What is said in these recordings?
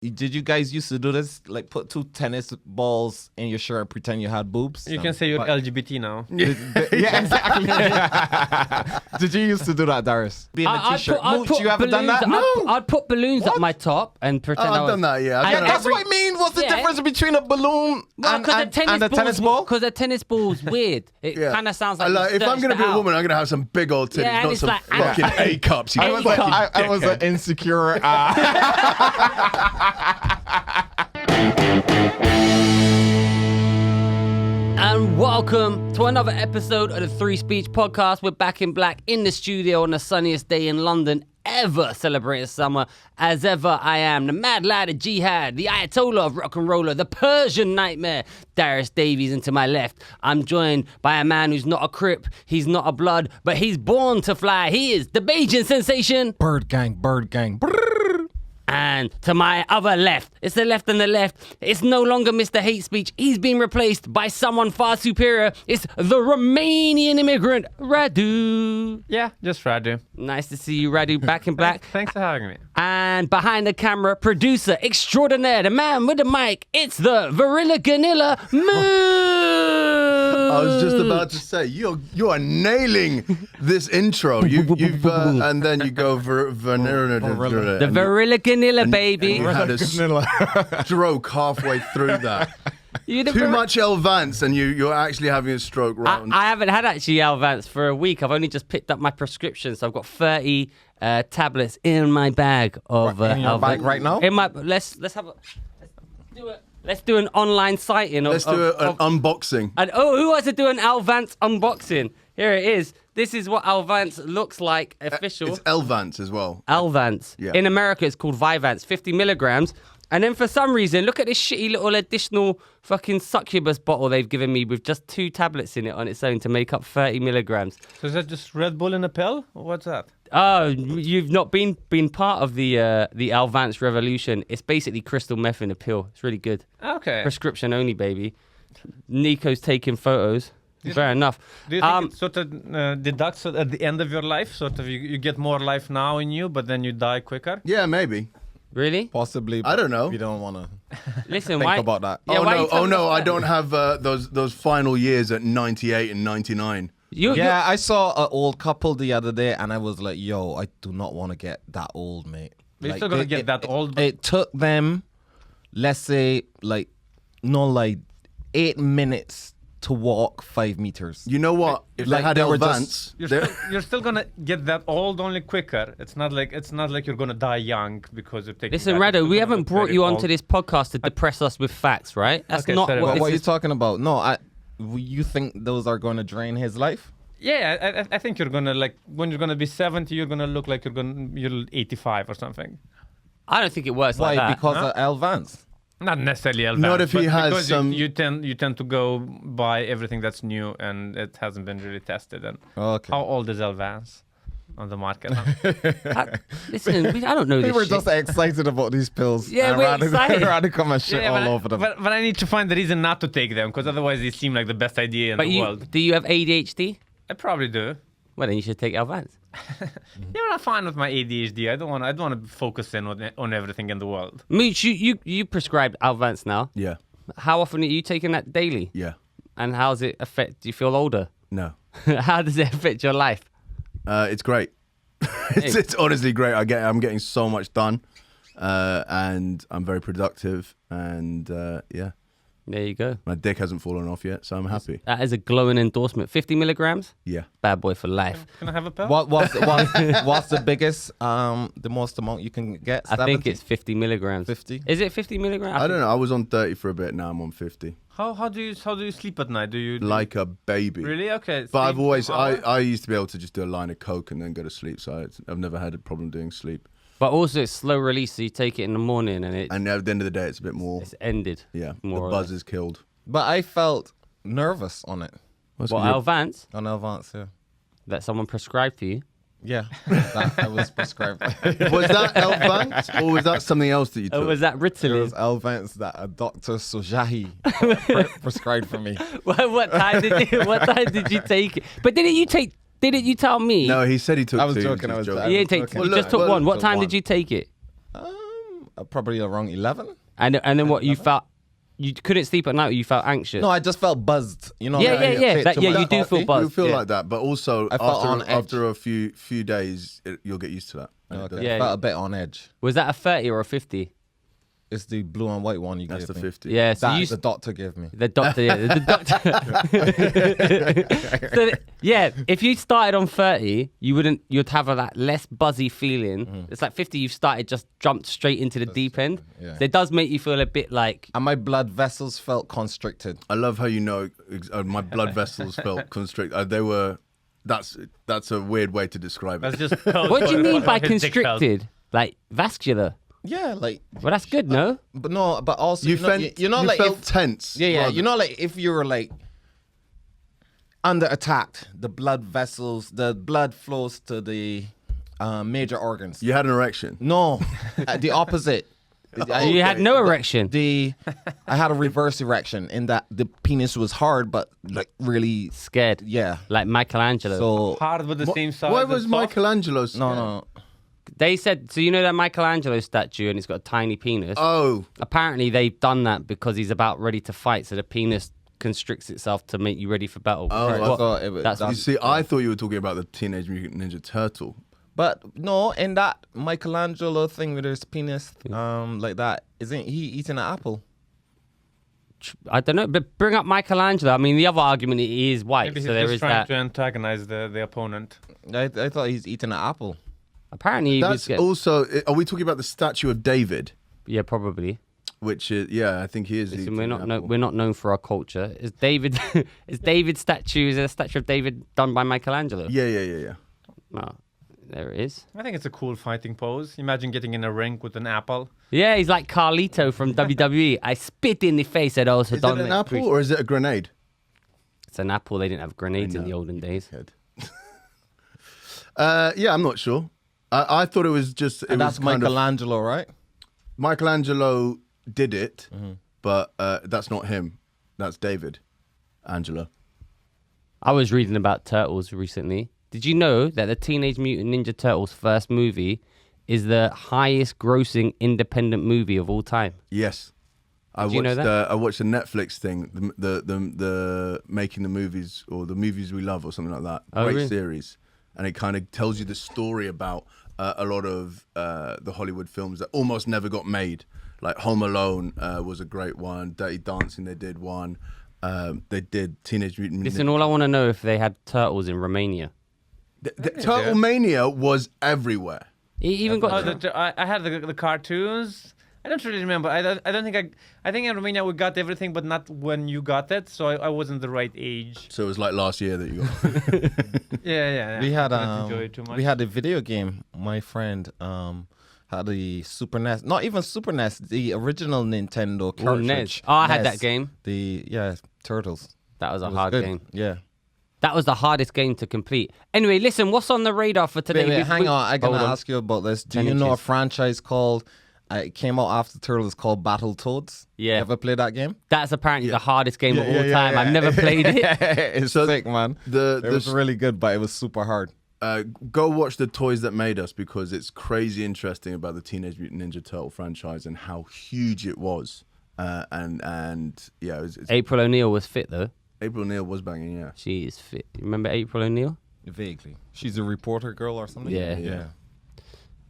Did you guys used to do this? Like put 2 tennis balls in your shirt and pretend you had boobs? You can say you're LGBT now. Yeah, exactly. Did you used to do that, Darius? Being a t-shirt. Mooch, you haven't done that? No. I'd put balloons up my top and pretend I've done that, yeah. That's what I mean. What's the difference between a balloon and a tennis ball? Because a tennis ball's weird. It kind of sounds like if I'm going to be a woman, I'm going to have some big old titties, not some fucking A cups. I was an insecure... And welcome to another episode of the Three Speech Podcast. We're back in black in the studio on the sunniest day in London ever, celebrating summer. As ever, I am the mad lad of jihad, the Ayatollah of rock and roller, the Persian nightmare, Darius Davies. And to my left, I'm joined by a man who's not a Crip, he's not a Blood, but he's born to fly. He is the Bajan sensation. Bird gang, bird gang. And to my other left, it's the left and the left. It's no longer Mr. Hate Speech. He's been replaced by someone far superior. It's the Romanian immigrant, Radu. Yeah, just Radu. Nice to see you, Radu, back in black. Thanks for having me. And behind the camera, producer extraordinaire, the man with the mic, it's the Varilla Ganilla Mooch. I was just about to say, you are nailing this intro. You've and then you go the Varilla Ganilla, baby. And you had a stroke halfway through that. Too much L Vance and you're actually having a stroke round. I haven't had actually L Vance for a week. I've only just picked up my prescription, so I've got 30 tablets in my bag of in your bag right now. In my let's do an online sighting. Let's do an unboxing. And who wants to do an L Vance unboxing? Here it is. This is what L Vance looks like official. It's L Vance as well. L Vance. Yeah. In America, it's called Vyvanse, 50 milligrams. And then for some reason, look at this shitty little additional fucking succubus bottle they've given me with just 2 tablets in it on its own to make up 30 milligrams. So is that just Red Bull in a pill? Or what's that? Oh, you've not been part of the L Vance revolution. It's basically crystal meth in a pill. It's really good. Okay. Prescription only, baby. Nico's taking photos. Fair enough. Do you think it sort of deducts at the end of your life? Sort of you get more life now in you, but then you die quicker? Yeah, maybe. Really? Possibly. I don't know. We don't want to Think about that. Yeah, oh no! I don't have those final years at 98 and 99. I saw an old couple the other day, and I was like, "Yo, I do not want to get that old, mate." You're still gonna get that old. It took them, let's say, 8 minutes to walk 5 meters. You know what? If they had L Vance, you're still gonna get that old, only quicker. It's not like you're gonna die young because you're taking. Listen, Rado, we haven't brought you onto this podcast to depress us with facts, right? That's okay, not sorry, what are you talking about? No, you think those are going to drain his life? Yeah, I think you're gonna when you're gonna be 70, you're gonna look like you're 85 or something. I don't think it works like that. Why? Because of L Vance? Not necessarily L Vance. Not if he has because some. You tend to go buy everything that's new and it hasn't been really tested. And how old is L Vance on the market? Listen, I don't know this. We were shit. just excited about these pills. Yeah, we're excited. Rather come and shit all over them. But I need to find the reason not to take them because otherwise they seem like the best idea in the world. Do you have ADHD? I probably do. Well, then you should take L Vance. You're not fine with my ADHD. I don't want to focus in on everything in the world. Mooch, you prescribed L Vance now. Yeah. How often are you taking that daily? Yeah. And how does it affect? Do you feel older? No. How does it affect your life? It's great. it's honestly great. I'm getting so much done, and I'm very productive. And yeah. There you go. My dick hasn't fallen off yet, so I'm happy. That is a glowing endorsement. 50 milligrams? Yeah. Bad boy for life. Can I have a pill? What's the biggest, the most amount you can get? 70? I think it's 50 milligrams. 50? Is it 50 milligrams? I don't know. I was on 30 for a bit. Now I'm on 50. How do you sleep at night? Do you like a baby? Really? Okay. But I've always I used to be able to just do a line of coke and then go to sleep. So I've never had a problem doing sleep. But also it's slow release, so you take it in the morning and at the end of the day, it's a bit more. It's ended. Yeah. The more buzz is killed. But I felt nervous on it. What, L Vance? On L Vance, yeah. That someone prescribed to you? Yeah, that was prescribed. Was that L Vance or was that something else that you took? Or was that Ritalin? It was L Vance that a Dr. Sojahi prescribed for me. What time did you take it? But didn't you tell me? No, he said he took I was two. joking. You didn't take. You just took one. What time did you take it? probably around 11. And then what you felt? You couldn't sleep at night. Or you felt anxious. No, I just felt buzzed. You know. Yeah. You do feel buzzed. You feel like that, but also I felt on edge. after a few days, you'll get used to that. Okay. I felt a bit on edge. Was that a 30 or a 50? It's the blue and white one you That's gave the me. 50. Yeah, so That the doctor gave me. The doctor, the doctor. If you started on 30, you'd have that less buzzy feeling. It's like 50, you've jumped straight into the deep end. Yeah. So it does make you feel a bit like. And my blood vessels felt constricted. I love how my blood vessels felt constricted. They were. That's a weird way to describe it. That's just What do you mean by constricted? Like vascular? Yeah, like. Well, that's good, no? But also You like felt tense. Yeah. You know, like if you were like under attack, the blood flows to the major organs. You had an erection. No, the opposite. You had no erection. I had a reverse erection in that the penis was hard, but like really Scared. Yeah. Like Michelangelo. So hard with the same size. Why as was soft? Michelangelo's? no. They said, so you know that Michelangelo statue and he's got a tiny penis? Oh, Apparently they've done that because he's about ready to fight, so the penis constricts itself to make you ready for battle. Oh, I thought it was. That's- you see, I thought you were talking about the Teenage Mutant Ninja Turtle. But no, in that Michelangelo thing with his penis, like that, isn't he eating an apple? I don't know, but bring up Michelangelo. I mean, the other argument he is white, Maybe he's so there just is trying that. to antagonize the opponent. I thought he's eating an apple. Apparently he was. That's also. Are we talking about the statue of David? Yeah, probably. Which is, yeah, I think he is. Listen, we're not known for our culture. Is David's statue? Is a statue of David done by Michelangelo? Yeah. No, there it is. I think it's a cool fighting pose. Imagine getting in a ring with an apple. Yeah, he's like Carlito from WWE. I spit in the face at those who Is don't it an make apple pre- or is it a grenade? It's an apple. They didn't have grenades in the olden days. Yeah, I'm not sure. I thought it was just. And that's Michelangelo, right? Michelangelo did it, but that's not him. That's David Angelo. I was reading about turtles recently. Did you know that the Teenage Mutant Ninja Turtles first movie is the highest grossing independent movie of all time? Yes. I watched the Netflix thing, the making the movies or the movies we love or something like that. Oh, Great really? series, and it kind of tells you the story about a lot of the Hollywood films that almost never got made. Like Home Alone was a great one. Dirty Dancing, they did one. They did Teenage Mutant. Listen, all I want to know if they had turtles in Romania. Turtle Mania was everywhere. He even got. I had the cartoons. I don't really remember. I don't think I think in Romania we got everything, but not when you got it. So I wasn't the right age. So it was like last year that you got. Yeah. We had I didn't enjoy it too much. we had a video game. My friend had the Super NES, not even Super NES, the original Nintendo cartridge. Oh, I had NES. that game. Turtles. That was a It was hard good. game. Yeah. That was the hardest game to complete. Anyway, listen, what's on the radar for today? Wait, hang on. I'm gonna Hold on. ask you about this. Do 10 you know a inches. franchise called? It came out after Turtles called Battletoads. Yeah. You ever played that game? That's apparently the hardest game of all yeah, time. yeah. I've never played it. It's sick, man. It was really good, but it was super hard. Go watch The Toys That Made Us because it's crazy interesting about the Teenage Mutant Ninja Turtle franchise and how huge it was. And yeah, it's April O'Neil was fit though. April O'Neil was banging, yeah. She is fit. You remember April O'Neil? Vaguely. She's a reporter girl or something? Yeah.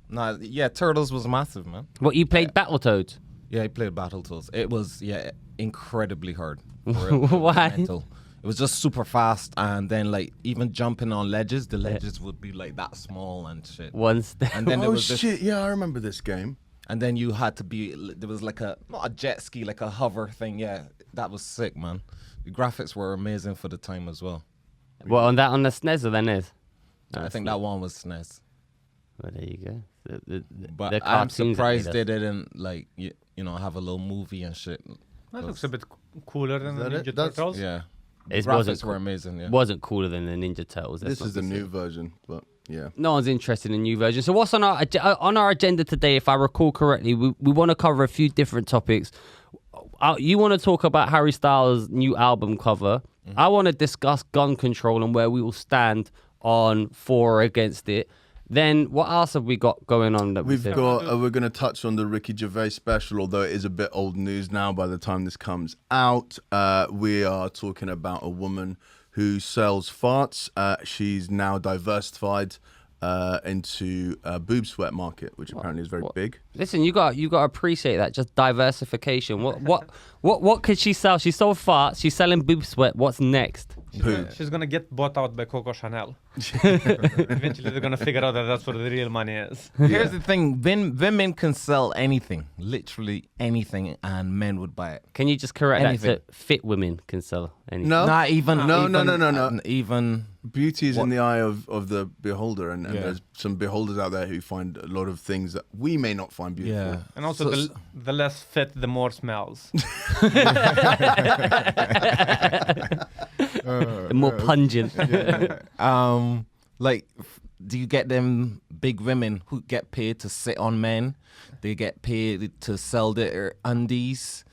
Nah, yeah, Turtles was massive, man. What, you played Battletoads? Yeah, I played Battletoads. It was, incredibly hard. Why? Mental. It was just super fast, and then, like, even jumping on ledges, the ledges would be, like, that small and shit. One step. And then there Oh was this, shit, yeah, I remember this game. and then you had to be, there was like not a jet ski, like a hover thing, yeah. That was sick, man. The graphics were amazing for the time as well. What, on the SNES or the NES? I think that one was SNES. Well, there you go. The But I'm cartoons that surprised made they us. didn't, like, have a little movie and shit. That looks a bit cooler than the that it? Ninja That's- Turtles. Yeah. It Graphics wasn't were amazing, yeah. wasn't cooler than the Ninja Turtles. This is the new version, but yeah. No one's interested in the new version. So what's on our agenda today? If I recall correctly, we want to cover a few different topics. You want to talk about Harry Styles' new album cover. I want to discuss gun control and where we will stand on for or against it. Then what else have we got going on that We've said? got. We're going to touch on the Ricky Gervais special, although it is a bit old news now. By the time this comes out, we are talking about a woman who sells farts. She's now diversified into boob sweat market, which apparently is very big. Listen, you got to appreciate that. Just diversification. What could she sell? She sold farts. She's selling boob sweat. What's next? Poo. She's gonna get bought out by Coco Chanel. Eventually, they're gonna figure out that that's where the real money is. Here's the thing: women can sell anything, literally anything, and men would buy it. Can you just correct Anything. that? So fit women can sell anything. No, Not even. No. Even Beauty is in the eye of the beholder, and there's some beholders out there who find a lot of things that we may not find beautiful. yeah. And also, the less fit, the more smells. The more pungent. Like, do you get them big women who get paid to sit on men? They get paid to sell their undies,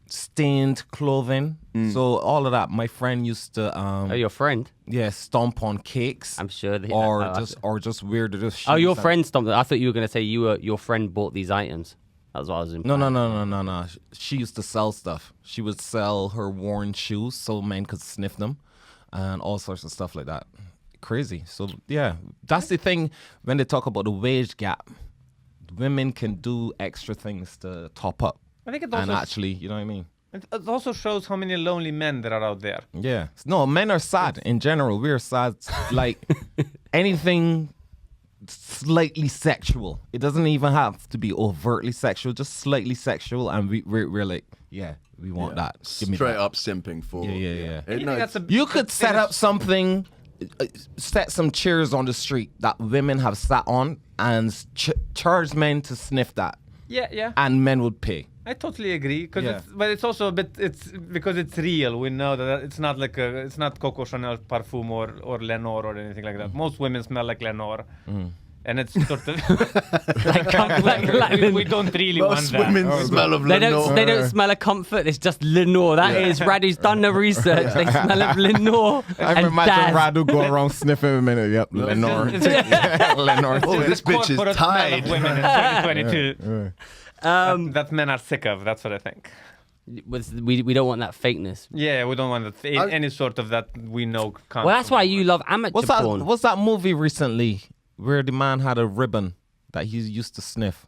stained clothing. So all of that. My friend used to, Oh, your friend? stomp on cakes. I'm sure. That, or just weird. Oh, your friend stomped. I thought you were going to say your friend bought these items. That's what I was implying. No. She used to sell stuff. She would sell her worn shoes so men could sniff them, and all sorts of stuff like that. Crazy. So yeah, that's the thing when they talk about the wage gap. Women can do extra things to top up, I think it and also actually, you know what I mean. it also shows how many lonely men there are out there. Yeah. No, men are sad in general. We're sad. Like anything slightly sexual. It doesn't even have to be overtly sexual, just slightly sexual, and we're like, yeah, we want that. Give me Straight that. up simping for. Yeah. It- You no, think that's a You could set up something, set some chairs on the street that women have sat on, and charge men to sniff that, Yeah. and men would pay. I totally agree, Yeah. but it's also a bit. It's because it's real. We know that it's not like it's not Coco Chanel parfum or Lenore or anything like that. Most women smell like Lenore, and it's sort of we don't really want Most that. women smell of They Lenore. don't smell of comfort. It's just Lenore. That is Radu's done the research. They smell of Lenore. I and imagine Daz. Radu go around sniffing a minute. Yep, Lenore. It's just- Lenore. Oh, this bitch is corporate smell of tied. women in 2022. That men are sick of. That's what I think. We don't want that fakeness. Yeah, we don't want that, any sort of that we know. Well, that's why you love amateur porn. What's that movie recently where the man had a ribbon that he used to sniff?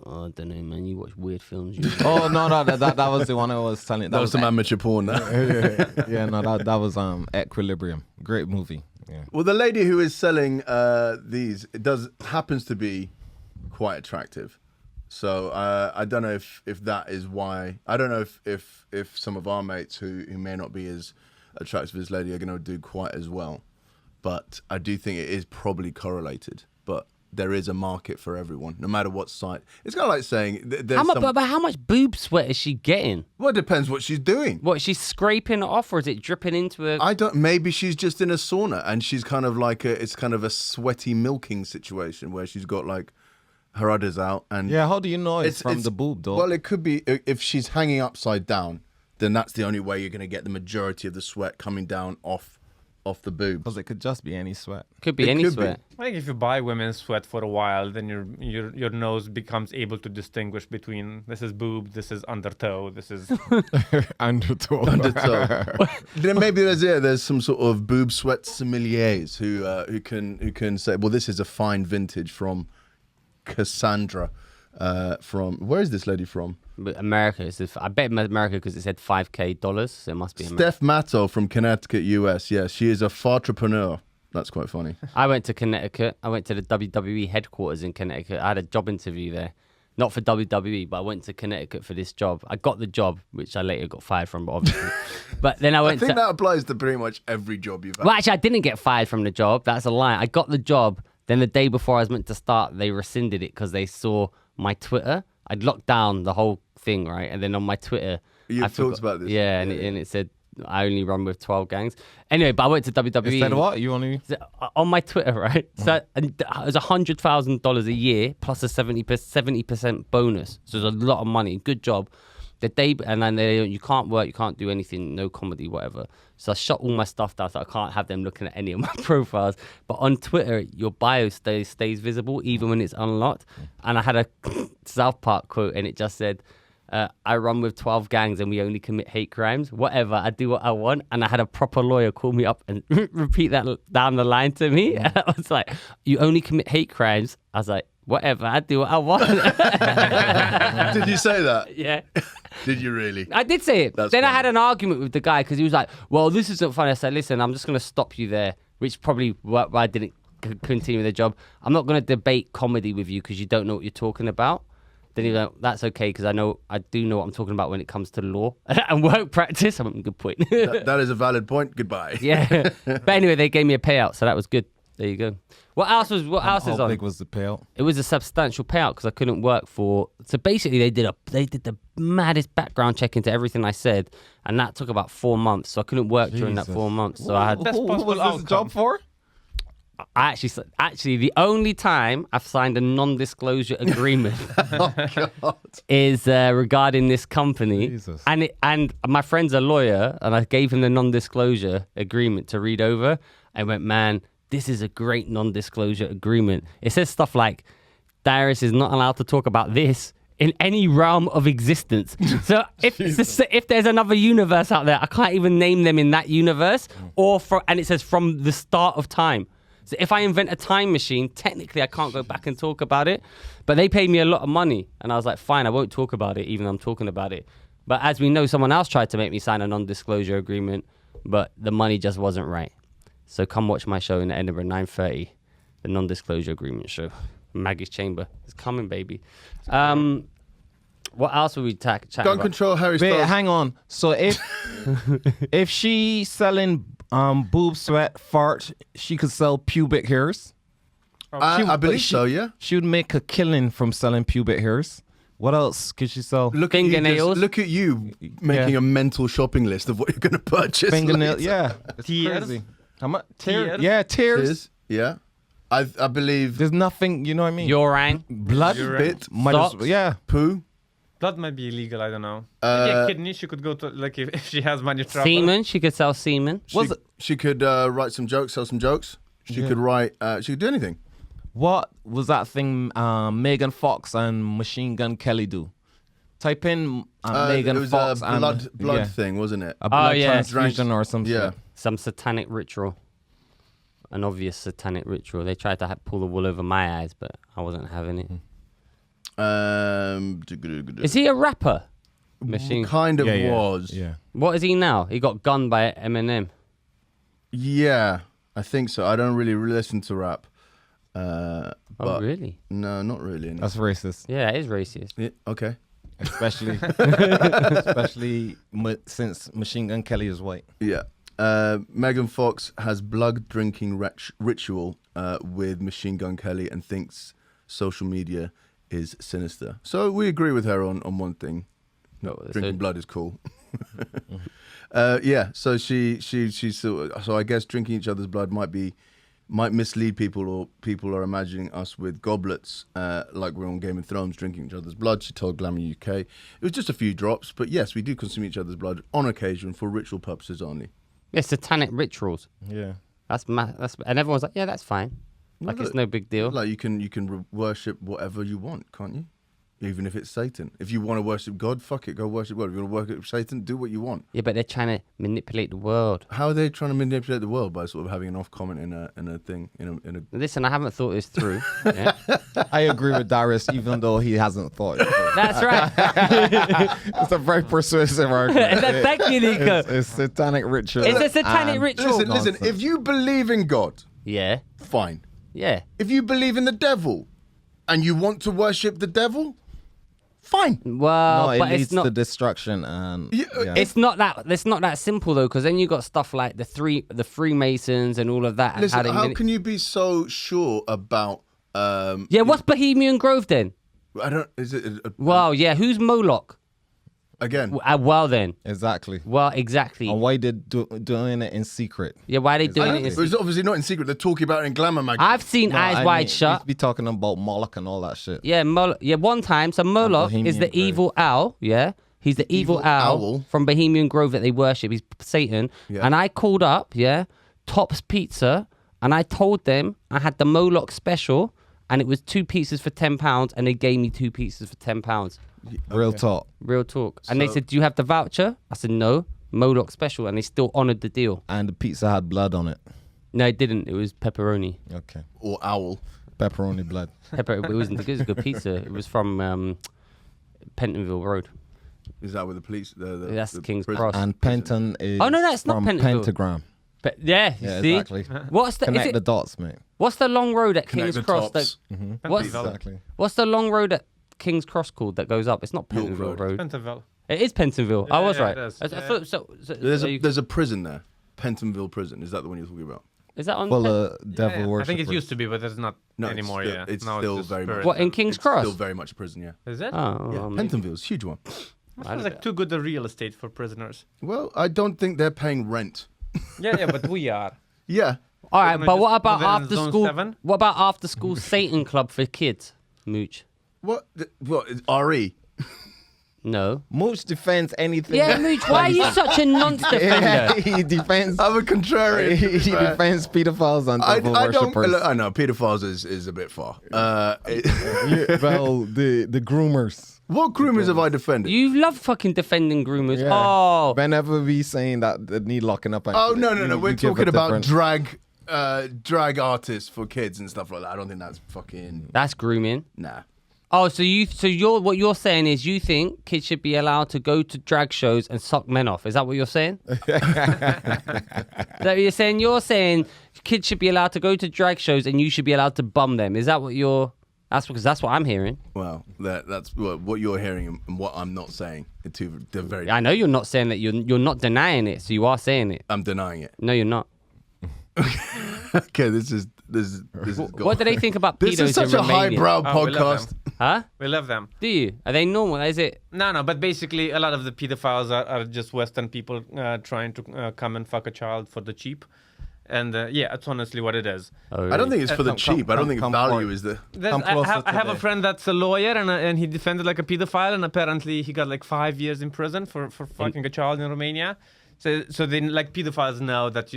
Oh, I don't know, man. You watch weird films. Oh no, that was the one I was telling. That was some amateur porn. That. Yeah, no, that was Equilibrium. Great movie. Yeah. Well, the lady who is selling these happens to be quite attractive. So I don't know if that is why. I don't know if some of our mates who may not be as attractive as this lady are going to do quite as well. But I do think it is probably correlated. But there is a market for everyone, no matter what site. It's kind of like saying there's But how much boob sweat is she getting? Well, it depends what she's doing. What, she's scraping it off, or is it dripping into her? I don't. Maybe she's just in a sauna and she's kind of like it's kind of a sweaty milking situation where she's got like her udders out and Yeah, how do you know it's from the boob, though? Well, it could be if she's hanging upside down, then that's the only way you're going to get the majority of the sweat coming down off the boob. Because it could just be any sweat. Could be It any could sweat. I think if you buy women's sweat for a while, then your nose becomes able to distinguish between this is boob, this is undertow, this is. Undertow. Then maybe there's some sort of boob sweat sommeliers who can say, well, this is a fine vintage from Cassandra. From where is this lady from? But America. I bet America because it said $5,000, so it must be America. Steph Matto from Connecticut, US. Yes, she is a fartrepreneur. That's quite funny. I went to Connecticut. I went to the WWE headquarters in Connecticut. I had a job interview there. Not for WWE, but I went to Connecticut for this job. I got the job, which I later got fired from, but obviously. But then I went I think that applies to pretty much every job you've had. Well, actually, I didn't get fired from the job. That's a lie. I got the job. Then the day before I was meant to start, they rescinded it because they saw my Twitter. I'd locked down the whole thing, right? And then on my Twitter... You've talked about this. Yeah, and it said, I only run with 12 gangs. Anyway, but I went to WWE. Instead of what? You only... On my Twitter, right? So and it was $100,000 a year plus a 70% bonus. So it was a lot of money. Good job. the day, and then you can't work, you can't do anything, no comedy, whatever. So I shut all my stuff down, so I can't have them looking at any of my profiles. But on Twitter, your bio stays visible even when it's unlocked. And I had a South Park quote, and it just said, I run with 12 gangs and we only commit hate crimes. Whatever, I do what I want. And I had a proper lawyer call me up and repeat that down the line to me. And I was like, you only commit hate crimes? I was like, whatever, I do what I want. Did you say that? Yeah. Did you really? I did say it. That's then I funny. had an argument with the guy because he was like, well, this isn't funny. I said, listen, I'm just going to stop you there, which probably why I didn't continue with the job. I'm not going to debate comedy with you because you don't know what you're talking about. Then he was like, that's okay because I do know what I'm talking about when it comes to law and work practice. I'm good point. That is a valid point. Goodbye. Yeah. But anyway, they gave me a payout, so that was good. There you go. What else is How on? big was the payout? It was a substantial payout because I couldn't work for. So basically, they did the maddest background check into everything I said, and that took about 4 months. So I couldn't work during that 4 months. So I had. Best Who possible was this outcome. job for? I actually, the only time I've signed a non-disclosure agreement is regarding this company, Jesus. and my friend's a lawyer, and I gave him the non-disclosure agreement to read over. I went, man, this is a great non-disclosure agreement. It says stuff like, Darius is not allowed to talk about this in any realm of existence. So if there's another universe out there, I can't even name them in that universe, and it says from the start of time. So if I invent a time machine, technically I can't go back and talk about it. But they paid me a lot of money. And I was like, fine, I won't talk about it, even though I'm talking about it. But as we know, someone else tried to make me sign a non-disclosure agreement, but the money just wasn't right. So come watch my show in Edinburgh, 9:30, the non-disclosure agreement show. Maggie's Chamber. It's coming, baby. What else were we chatting Gun about? control, Harry Wait, Styles. hang on. So if she selling boob sweat fart, she could sell pubic hairs. I believe so, yeah. She would make a killing from selling pubic hairs. What else could she sell? Look Fingernails. Look at you making a mental shopping list of what you're going to purchase. Fingernail, later. yeah. It's Tears. crazy. How much? Tears. Yeah, tears. Tears, yeah. I believe There's nothing, you know what I mean? Urine. Blood. spit, Might as- Socks. yeah. poo. Blood might be illegal, I don't know. Maybe a kidney, she could go to, like, if she has money trouble. Semen. She could sell semen. She could write some jokes, sell some jokes. She could write. She could do anything. What was that thing Megan Fox and Machine Gun Kelly do? Type in Megan it was Fox a blood yeah, thing, wasn't it? a blood yeah. transfusion or something. Yeah. Some satanic ritual. An obvious satanic ritual. They tried to pull the wool over my eyes, but I wasn't having it. Is he a rapper? Machine. Kind of Yeah. was. Yeah. What is he now? He got gunned by Eminem. Yeah, I think so. I don't really listen to rap. Oh, But really? no, not really. No. That's racist. Yeah, it is racist. Yeah, okay. Especially since Machine Gun Kelly is white. Yeah. Megan Fox has blood drinking ritual with Machine Gun Kelly and thinks social media is sinister. So we agree with her on one thing. No, Drinking blood is cool. Yeah. So so I guess drinking each other's blood might mislead people, or people are imagining us with goblets like we're on Game of Thrones drinking each other's blood. She told Glamour UK. It was just a few drops, but yes, we do consume each other's blood on occasion for ritual purposes only. Yeah, satanic rituals. Yeah. And everyone's like, yeah, that's fine. Like, it's no big deal. Like you can worship whatever you want, can't you? Even if it's Satan. If you want to worship God, fuck it, go worship God. If you want to worship Satan, do what you want. Yeah, but they're trying to manipulate the world. How are they trying to manipulate the world? By sort of having an off comment in a thing in a. Listen, I haven't thought this through. Yeah? I agree with Darius, even though he hasn't thought it through. That's right. It's a very persuasive argument. Thank you, Nico. It's satanic ritual. It's a satanic and- ritual. Listen. If you believe in God, Yeah, fine. yeah. If you believe in the devil, and you want to worship the devil, fine. Well, No, it but leads it's not. to destruction and Yeah, yeah. It's not that. It's not that simple though, because then you got stuff like the Freemasons and all of that. And Listen, they how can you be so sure about? Yeah, what's Bohemian Grove then? I don't. Is it Well, yeah. Who's Moloch? again? Well then. exactly. Well, exactly. And why did doing it in secret? Yeah, why are they doing it? It's obviously not in secret. They're talking about it in Glamour magazine. I've seen Eyes I Wide mean, Shut. you'd be talking about Moloch and all that shit. Yeah, Moloch. Yeah, one time. So Moloch Bohemian is the Grove. evil owl. Yeah, He's the evil owl from Bohemian Grove that they worship. He's Satan. Yeah. And I called up, Tops Pizza, and I told them I had the Moloch special, and it was 2 pizzas for £10, and they gave me 2 pizzas for £10. Real talk. Real talk. And they said, "Do you have the voucher?" I said, "No." Moloch special, and they still honoured the deal. And the pizza had blood on it. No, it didn't. It was pepperoni. Okay. Or owl. Pepperoni blood. It wasn't good. It was a good pizza. It was from Pentonville Road. Is that with the police? That's the King's prison? Cross. And Penton is Oh, no, that's not from Pentonville. Pentagram. But yeah, you Yeah, see? exactly. What's the Connect the dots, mate. what's the long road at Connect King's the Cross? tops. Exactly. What's the long road at King's Cross called that goes up? It's not York Pentonville Road. Road. Pentonville. It is Pentonville. I was yeah, right. it is. I Yeah. thought- so There's a prison there, Pentonville Prison. Is that the one you're talking about? is that on? Well, I devil think worshippers. it used to be, but it's not No, anymore. it's still, Yeah, it's now still just very much. spirit. What, in King's it's Cross? Still very much a prison. Yeah. Is it? Oh, Yeah, Pentonville's a huge one. It's like too good a real estate for prisoners. Well, I don't think they're paying rent. Yeah, but we are. Yeah. all right, We're but just what about within after Zone school? 7? What about after school Satan club for kids? Mooch. What? What? RE? No. Mooch defends anything. Yeah, Mooch. Why are you such a nonce defender? he defends. I'm a contrarian. he to be fair. defends pedophiles and devil I don't. worshippers. I know pedophiles is a bit far. Well, the groomers. What groomers have I defended? You love fucking defending groomers. Yeah. Oh, Whenever we saying that they need locking up. Oh no. We're give a talking about different- drag artists for kids and stuff like that. I don't think that's fucking that's grooming. nah. Oh, so what you're saying is you think kids should be allowed to go to drag shows and suck men off? Is that what you're saying? Is that what you're saying? You're saying kids should be allowed to go to drag shows and you should be allowed to bum them. Is that what you're? That's what I'm hearing. Well, that's what you're hearing and what I'm not saying. They're very. I know you're not saying that. You're not denying it. So you are saying it. I'm denying it. No, you're not. Okay, this is. What do they think about pedos This is such in a Romania? highbrow Oh, we love podcast. Huh? We love them. Do you? Are they normal? Is it? No, but basically a lot of the pedophiles are just Western people trying to come and fuck a child for the cheap. And yeah, it's honestly what it is. Oh, I don't think it's for the Come- cheap. I don't think come value forward. is the. Come closer I have to a the- friend that's a lawyer and he defended like a pedophile and apparently he got like 5 years in prison for fucking a child in Romania. So then like pedophiles know that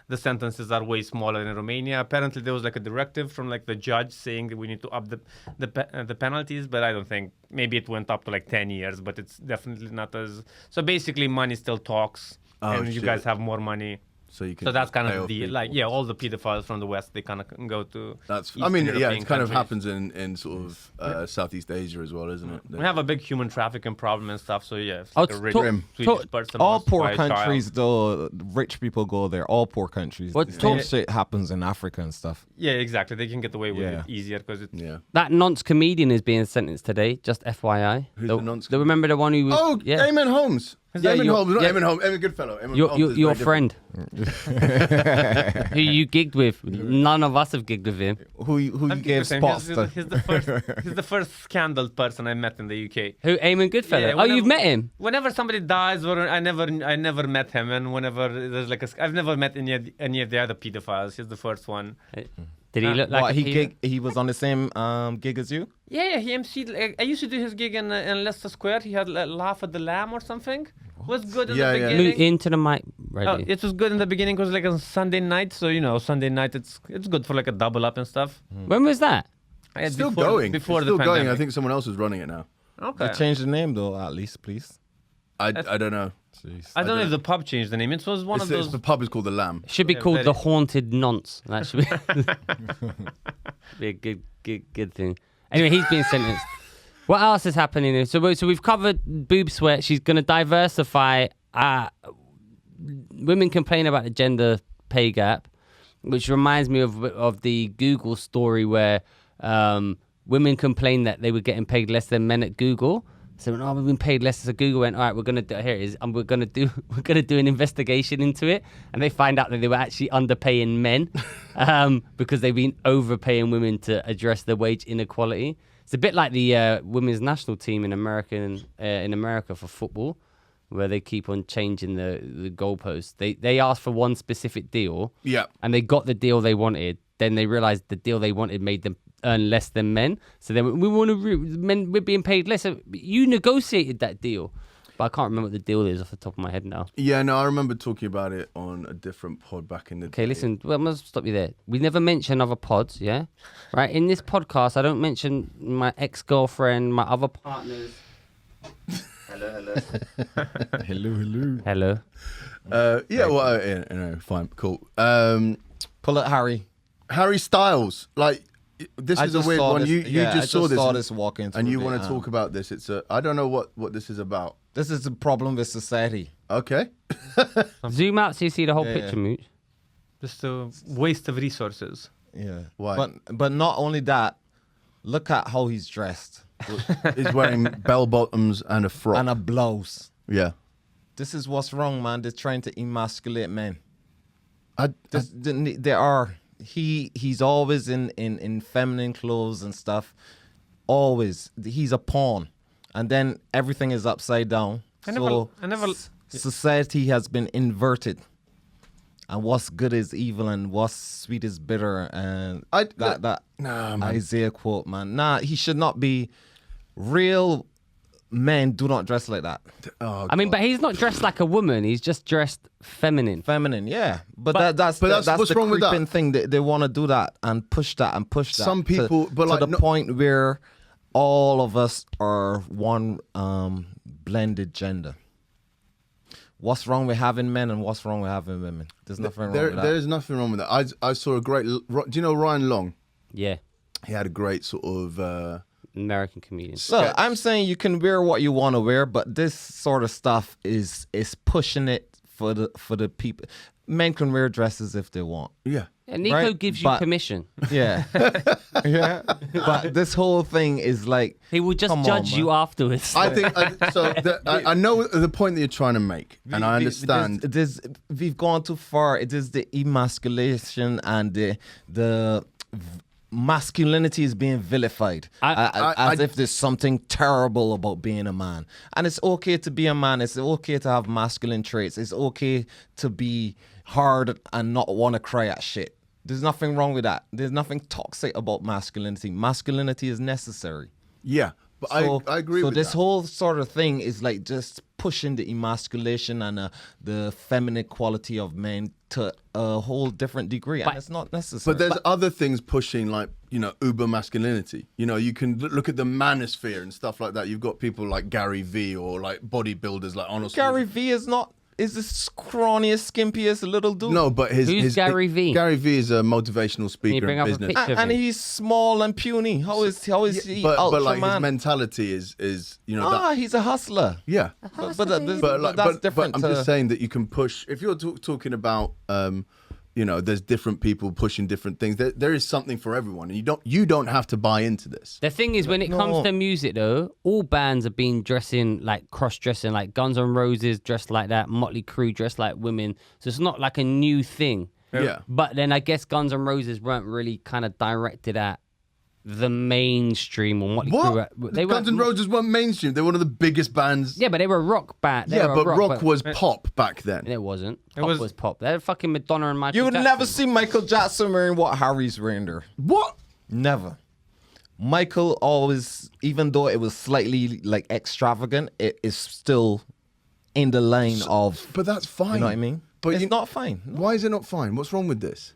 the sentences are way smaller in Romania. Apparently there was like a directive from like the judge saying that we need to up the penalties, but I don't think maybe it went up to like 10 years, but it's definitely not as. So basically money still talks, and you shit. guys have more money. So you can. So that's kind pay of off the people. like all the pedophiles from the West they kind of go to. That's. Eastern I mean, yeah, European it kind of countries. happens in sort of Southeast Asia as well, isn't it? We have a big human trafficking problem and stuff. So yeah, if Oh, like a rich talk- Swedish talk- person All wants to poor buy a child- countries, though, rich people go there. All poor countries. What- The same talk- shit happens in Africa and stuff. Yeah, exactly. They can get away with Yeah. it easier because it's. Yeah. That nonce comedian is being sentenced today. Just FYI. Who's the nonce Do remember the one who was? Oh, yeah. Eamon Holmes. Yeah, Eamon your- Holmes. Not yeah. Eamon Holmes. Eamon Goodfellow. Eamon Your Holmes your, is your very friend, who you gigged with. None of us have gigged with him. Who you I'm gave saying spots he's, to? he's the first. He's the first scandaled person I met in the UK. Who? Eamon Goodfellow. Yeah, Oh, whenever- you've met him. Whenever somebody dies, or I never met him, and whenever there's like I've never met any of the other pedophiles. He's the first one. Did he look like What, a pedo? he was on the same gig as you? Yeah, he emceed. I used to do his gig in Leicester Square. He had Laugh at the Lamb or something. Was good in Yeah, the yeah. beginning. Move into the mic, Oh, ready. it was good in the beginning because like on Sunday night, so Sunday night it's good for like a double up and stuff. When was that? I had Still before, going. Before It's the still going. pandemic. I think someone else is running it now. Okay. They changed the name though, at least, please. I don't know. Jeez. I don't know if the pub changed the name. It was one of those. The pub is called the Lamb. Should be Yeah, called very- the Haunted Nonce. That should be, be a good thing. Anyway, he's being sentenced. What else is happening? So we've covered Boob Sweat. She's going to diversify. Women complain about the gender pay gap, which reminds me of the Google story where women complained that they were getting paid less than men at Google. So when we've been paid less, so Google went, all right, we're gonna do here it is, and we're gonna do an investigation into it, and they find out that they were actually underpaying men because they've been overpaying women to address the wage inequality. It's a bit like the women's national team in America for football, where they keep on changing the goalposts. They asked for one specific deal, Yeah. and they got the deal they wanted. Then they realized the deal they wanted made them earn less than men. So then we want to men we're being paid less. So you negotiated that deal, but I can't remember what the deal is off the top of my head now. Yeah, no, I remember talking about it on a different pod back in the day. Okay, listen, well, I'm going to stop you there. We never mention other pods, yeah? Right? In this podcast, I don't mention my ex-girlfriend, my other partners. Hello. Yeah, well, no, fine, cool. Pull it, Harry. Harry Styles, like, this I is a just weird saw one. this- You yeah, I just saw saw this, this walking through and you the, want to talk about this. It's I don't know what this is about. This is the problem with society. Okay. Zoom out so you see the whole Yeah, picture, yeah. Mooch. Just a waste of resources. Yeah. Why? But not only that, look at how he's dressed He's wearing bell bottoms and a frock. and a blouse. Yeah. This is what's wrong, man. They're trying to emasculate men. I They are. He's always in feminine clothes and stuff. Always. He's a pawn. And then everything is upside down. I never- Society has been inverted. And what's good is evil and what's sweet is bitter. And that Nah, man. Isaiah quote, man. Nah, he should not be. Real men do not dress like that. Oh, I mean, but he's not dressed like a woman. He's just dressed feminine. Feminine, yeah. But that's what's the wrong with that? creeping thing. They want to do that and push that and push that. Some people- to, but to like the no- point where all of us are one blended gender. What's wrong with having men and what's wrong with having women? There's nothing wrong with that. There's nothing wrong with that. I saw a great. Do you know Ryan Long? Yeah. He had a great sort of. American comedian. Look, I'm saying you can wear what you want to wear, but this sort of stuff is pushing it for the people. Men can wear dresses if they want. Yeah. And Nico right, gives you but- permission. Yeah, yeah. But this whole thing is like He will just come on, judge man. you afterwards. I think I know the point that you're trying to make, and I understand. We've gone too far. It is the emasculation and the masculinity is being vilified as if there's something terrible about being a man. And it's okay to be a man. It's okay to have masculine traits. It's okay to be hard and not want to cry at shit. There's nothing wrong with that. There's nothing toxic about masculinity. Masculinity is necessary. Yeah, but So, I agree so with this that. whole sort of thing is like just pushing the emasculation and the feminine quality of men to a whole different degree, and it's not necessary. But there's other things pushing, like, uber masculinity. You can look at the manosphere and stuff like that. You've got people like Gary Vee or like bodybuilders like Arnold Gary Schwarzenegger. V is the scrawniest, skimpiest little dude. No, but Who's Gary Vee? Gary Vee is a motivational speaker bring in up a business. picture? and he's small and puny. How is he But ultra like man? his mentality is He's a hustler. yeah. But But that's different. I'm just saying that you can push if you're talking about there's different people pushing different things. There is something for everyone, and you don't have to buy into this. The thing is, when it comes to music, though, all bands have been dressing like cross-dressing, like Guns N' Roses dressed like that, Motley Crue dressed like women. So it's not like a new thing. Yeah. But then I guess Guns N' Roses weren't really kind of directed at the mainstream or Motley Crue. What? Guns N' Roses weren't mainstream. They're one of the biggest bands. Yeah, but they were a rock band. Yeah, but rock was pop back then. It wasn't. Pop was pop. They're fucking Madonna and Michael You would Jackson. never see Michael Jackson wearing what Harry's wearing there. What? Never. Michael always, even though it was slightly like extravagant, it is still in the line of. But that's fine. You know what I mean? But it's not fine. No. Why is it not fine? What's wrong with this?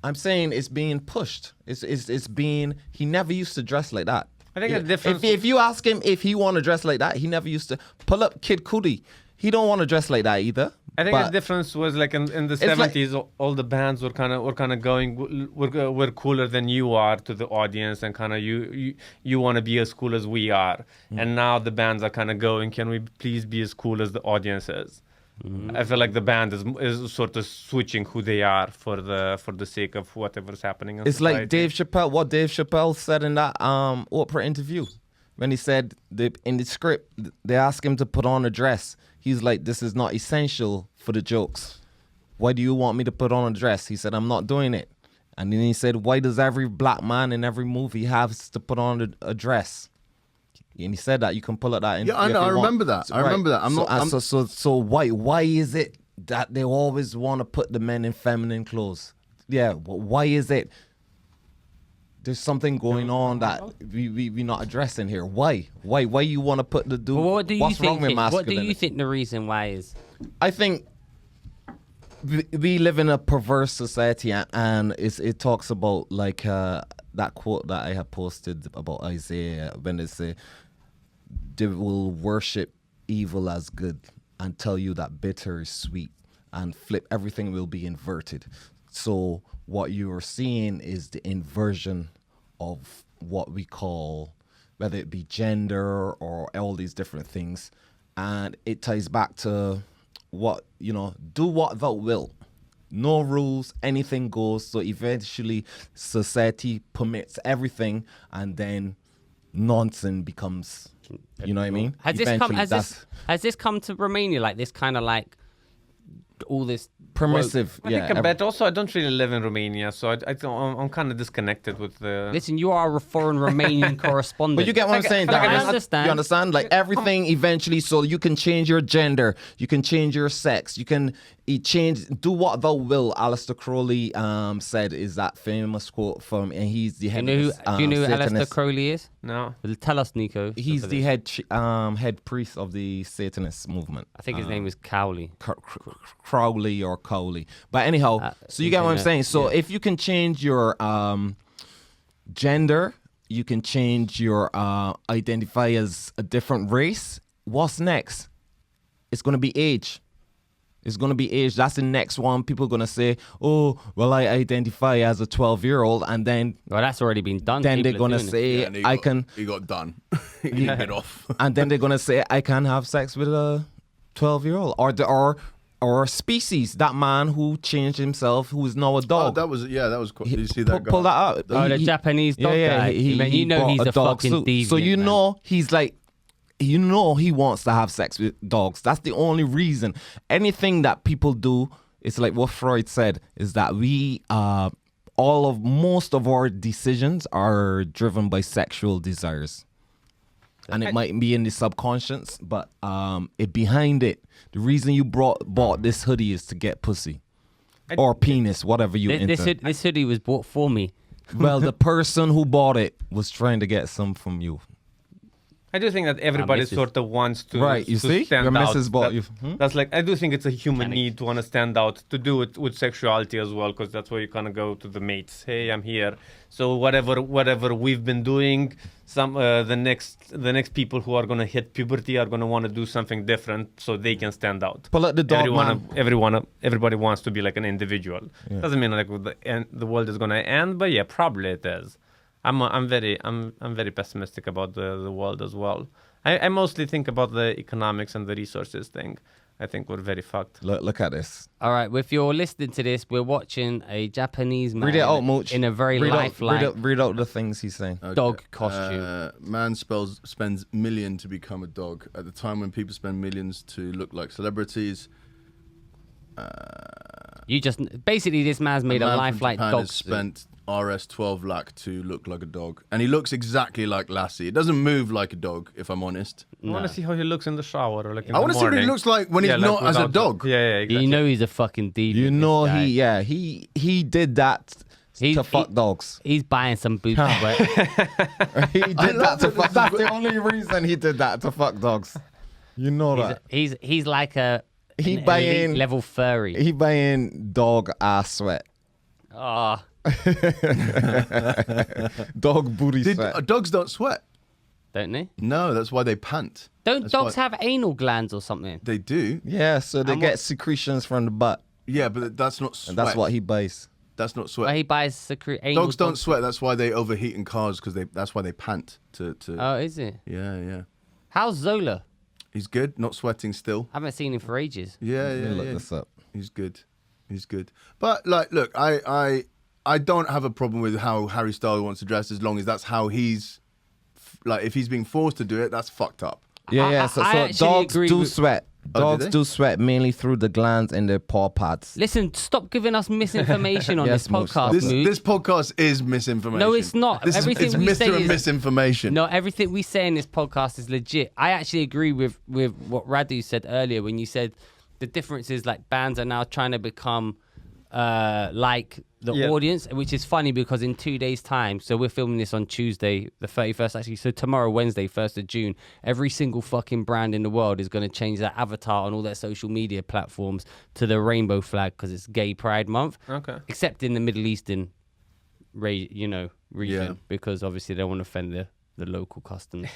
I'm saying it's being pushed. It's being. He never used to dress like that. I think the difference. If you ask him if he want to dress like that, he never used to. Pull up Kid Cudi. He don't want to dress like that either. I think but the difference was like in the It's like- 70s, all the bands were kind of going, we're cooler than you are to the audience, and kind of you want to be as cool as we are. And now the bands are kind of going, can we please be as cool as the audience is? I feel like the band is sort of switching who they are for the sake of whatever's happening in It's society. like Dave Chappelle said in that Oprah interview when he said in the script they asked him to put on a dress. He's like, this is not essential for the jokes. Why do you want me to put on a dress? He said, I'm not doing it. And then he said, why does every black man in every movie have to put on a dress? And he said that. You can pull up that. Yeah, I know. I remember that. I remember that. So why is it that they always want to put the men in feminine clothes? Yeah, why is it? There's something going on that we not addressing here. Why you want to put the dude? Well, what do you what's think? wrong with masculinity? What do you think the reason why is? I think we live in a perverse society, and it talks about like that quote that I have posted about Isaiah when they say they will worship evil as good and tell you that bitter is sweet, and flip everything will be inverted. So what you are seeing is the inversion of what we call, whether it be gender or all these different things, and it ties back to what, do what thou wilt. No rules, anything goes. So eventually society permits everything, and then nonsense becomes, you know what I mean? Has this come to Romania, like this kind of like all this permissive? I think a bit. Also, I don't really live in Romania, so I'm kind of disconnected with the. Listen, you are a foreign Romanian correspondent. But you get what I'm saying, Darius? I understand. You understand? Like everything eventually, so you can change your gender, you can change your sex, you can do what thou will. Aleister Crowley said is that famous quote from, and he's the head. Do you know who Aleister Crowley is? No. Well, tell us, Nico. He's the head priest of the Satanist movement. I think his name is Cowley. Crowley or Cowley. But anyhow, so you get what I'm saying. So if you can change your gender, you can change your identify as a different race. What's next? It's going to be age. It's going to be age. That's the next one. People are going to say, oh, well, I identify as a 12-year-old. And then... Well, that's already been done. Then they're going to say, He got done. He got hit off. And then they're going to say, I can have sex with a 12-year-old. Or species, that man who changed himself, who is now a dog. Oh, that was cool. Did you see that guy? Pull that up. The Japanese dog guy. He he's a dog fucking suit. deviant, So man. he's like, he wants to have sex with dogs. That's the only reason. Anything that people do, it's like what Freud said, is that we, most of our decisions are driven by sexual desires. And it might be in the subconscious, but behind it, the reason you bought this hoodie is to get pussy. Or penis, whatever you into. This hoodie was bought for me. Well, the person who bought it was trying to get some from you. I do think that everybody sort of wants to, right, you see? stand Your out. missus bought you. That's like, I do think it's a human need to want to stand out, to do it with sexuality as well, because that's where you kind of go to the mates. Hey, I'm here. So whatever we've been doing, the next people who are going to hit puberty are going to want to do something different so they can stand out. Pull out the dog, everybody wants to be like an individual. Yeah. Doesn't mean like the world is going to end, but yeah, probably it is. I'm very pessimistic about the world as well. I mostly think about the economics and the resources thing. I think we're very fucked. Look at this. All right, if you're listening to this, we're watching a Japanese man read it out, Mooch. in a very lifelike read out the things he's saying. dog costume. Man spends million to become a dog. At the time when people spend millions to look like celebrities. Basically, this man's made a lifelike dog has spent Rs 12 lakh to look like a dog, and he looks exactly like Lassie. It doesn't move like a dog, if I'm honest. I want to see how he looks in the shower or like in I want to see what he looks like when he's not as a dog. Yeah, exactly. You know he's a fucking deviant. You know he did that to fuck dogs. He's buying some boob sweat. He did that to fuck. That's the only reason he did that, to fuck dogs. You know that. He's like an buying level furry. He buying dog ass sweat. Oh. Dog booty sweat. Dogs don't sweat. Don't they? No, that's why they pant. Don't dogs have anal glands or something? They do. Yeah, so they get secretions from the butt. Yeah, but that's not sweat. And that's what he buys. That's not sweat. Well, he buys anal. Dogs don't sweat. That's why they overheat in cars, because that's why they pant. Oh, is it? Yeah. How's Zola? He's good. Not sweating still. I haven't seen him for ages. Yeah. Look this up. He's good. But like, look, I don't have a problem with how Harry Styles wants to dress, as long as that's how he's, like, if he's being forced to do it, that's fucked up. Yeah. So dogs do sweat. Dogs do sweat mainly through the glands in their paw pads. Listen, stop giving us misinformation on Yes, this Mooch, podcast. This podcast is misinformation. No, it's not. Everything it's we Mr. say and is misinformation. No, everything we say in this podcast is legit. I actually agree with what Radu said earlier when you said the difference is like bands are now trying to become like the audience, which is funny because in 2 days' time, so we're filming this on Tuesday, the 31st actually, so tomorrow, Wednesday, 1st of June, every single fucking brand in the world is going to change their avatar on all their social media platforms to the rainbow flag because it's Gay Pride Month. Okay. Except in the Middle Eastern, region, because obviously they don't want to offend the local customs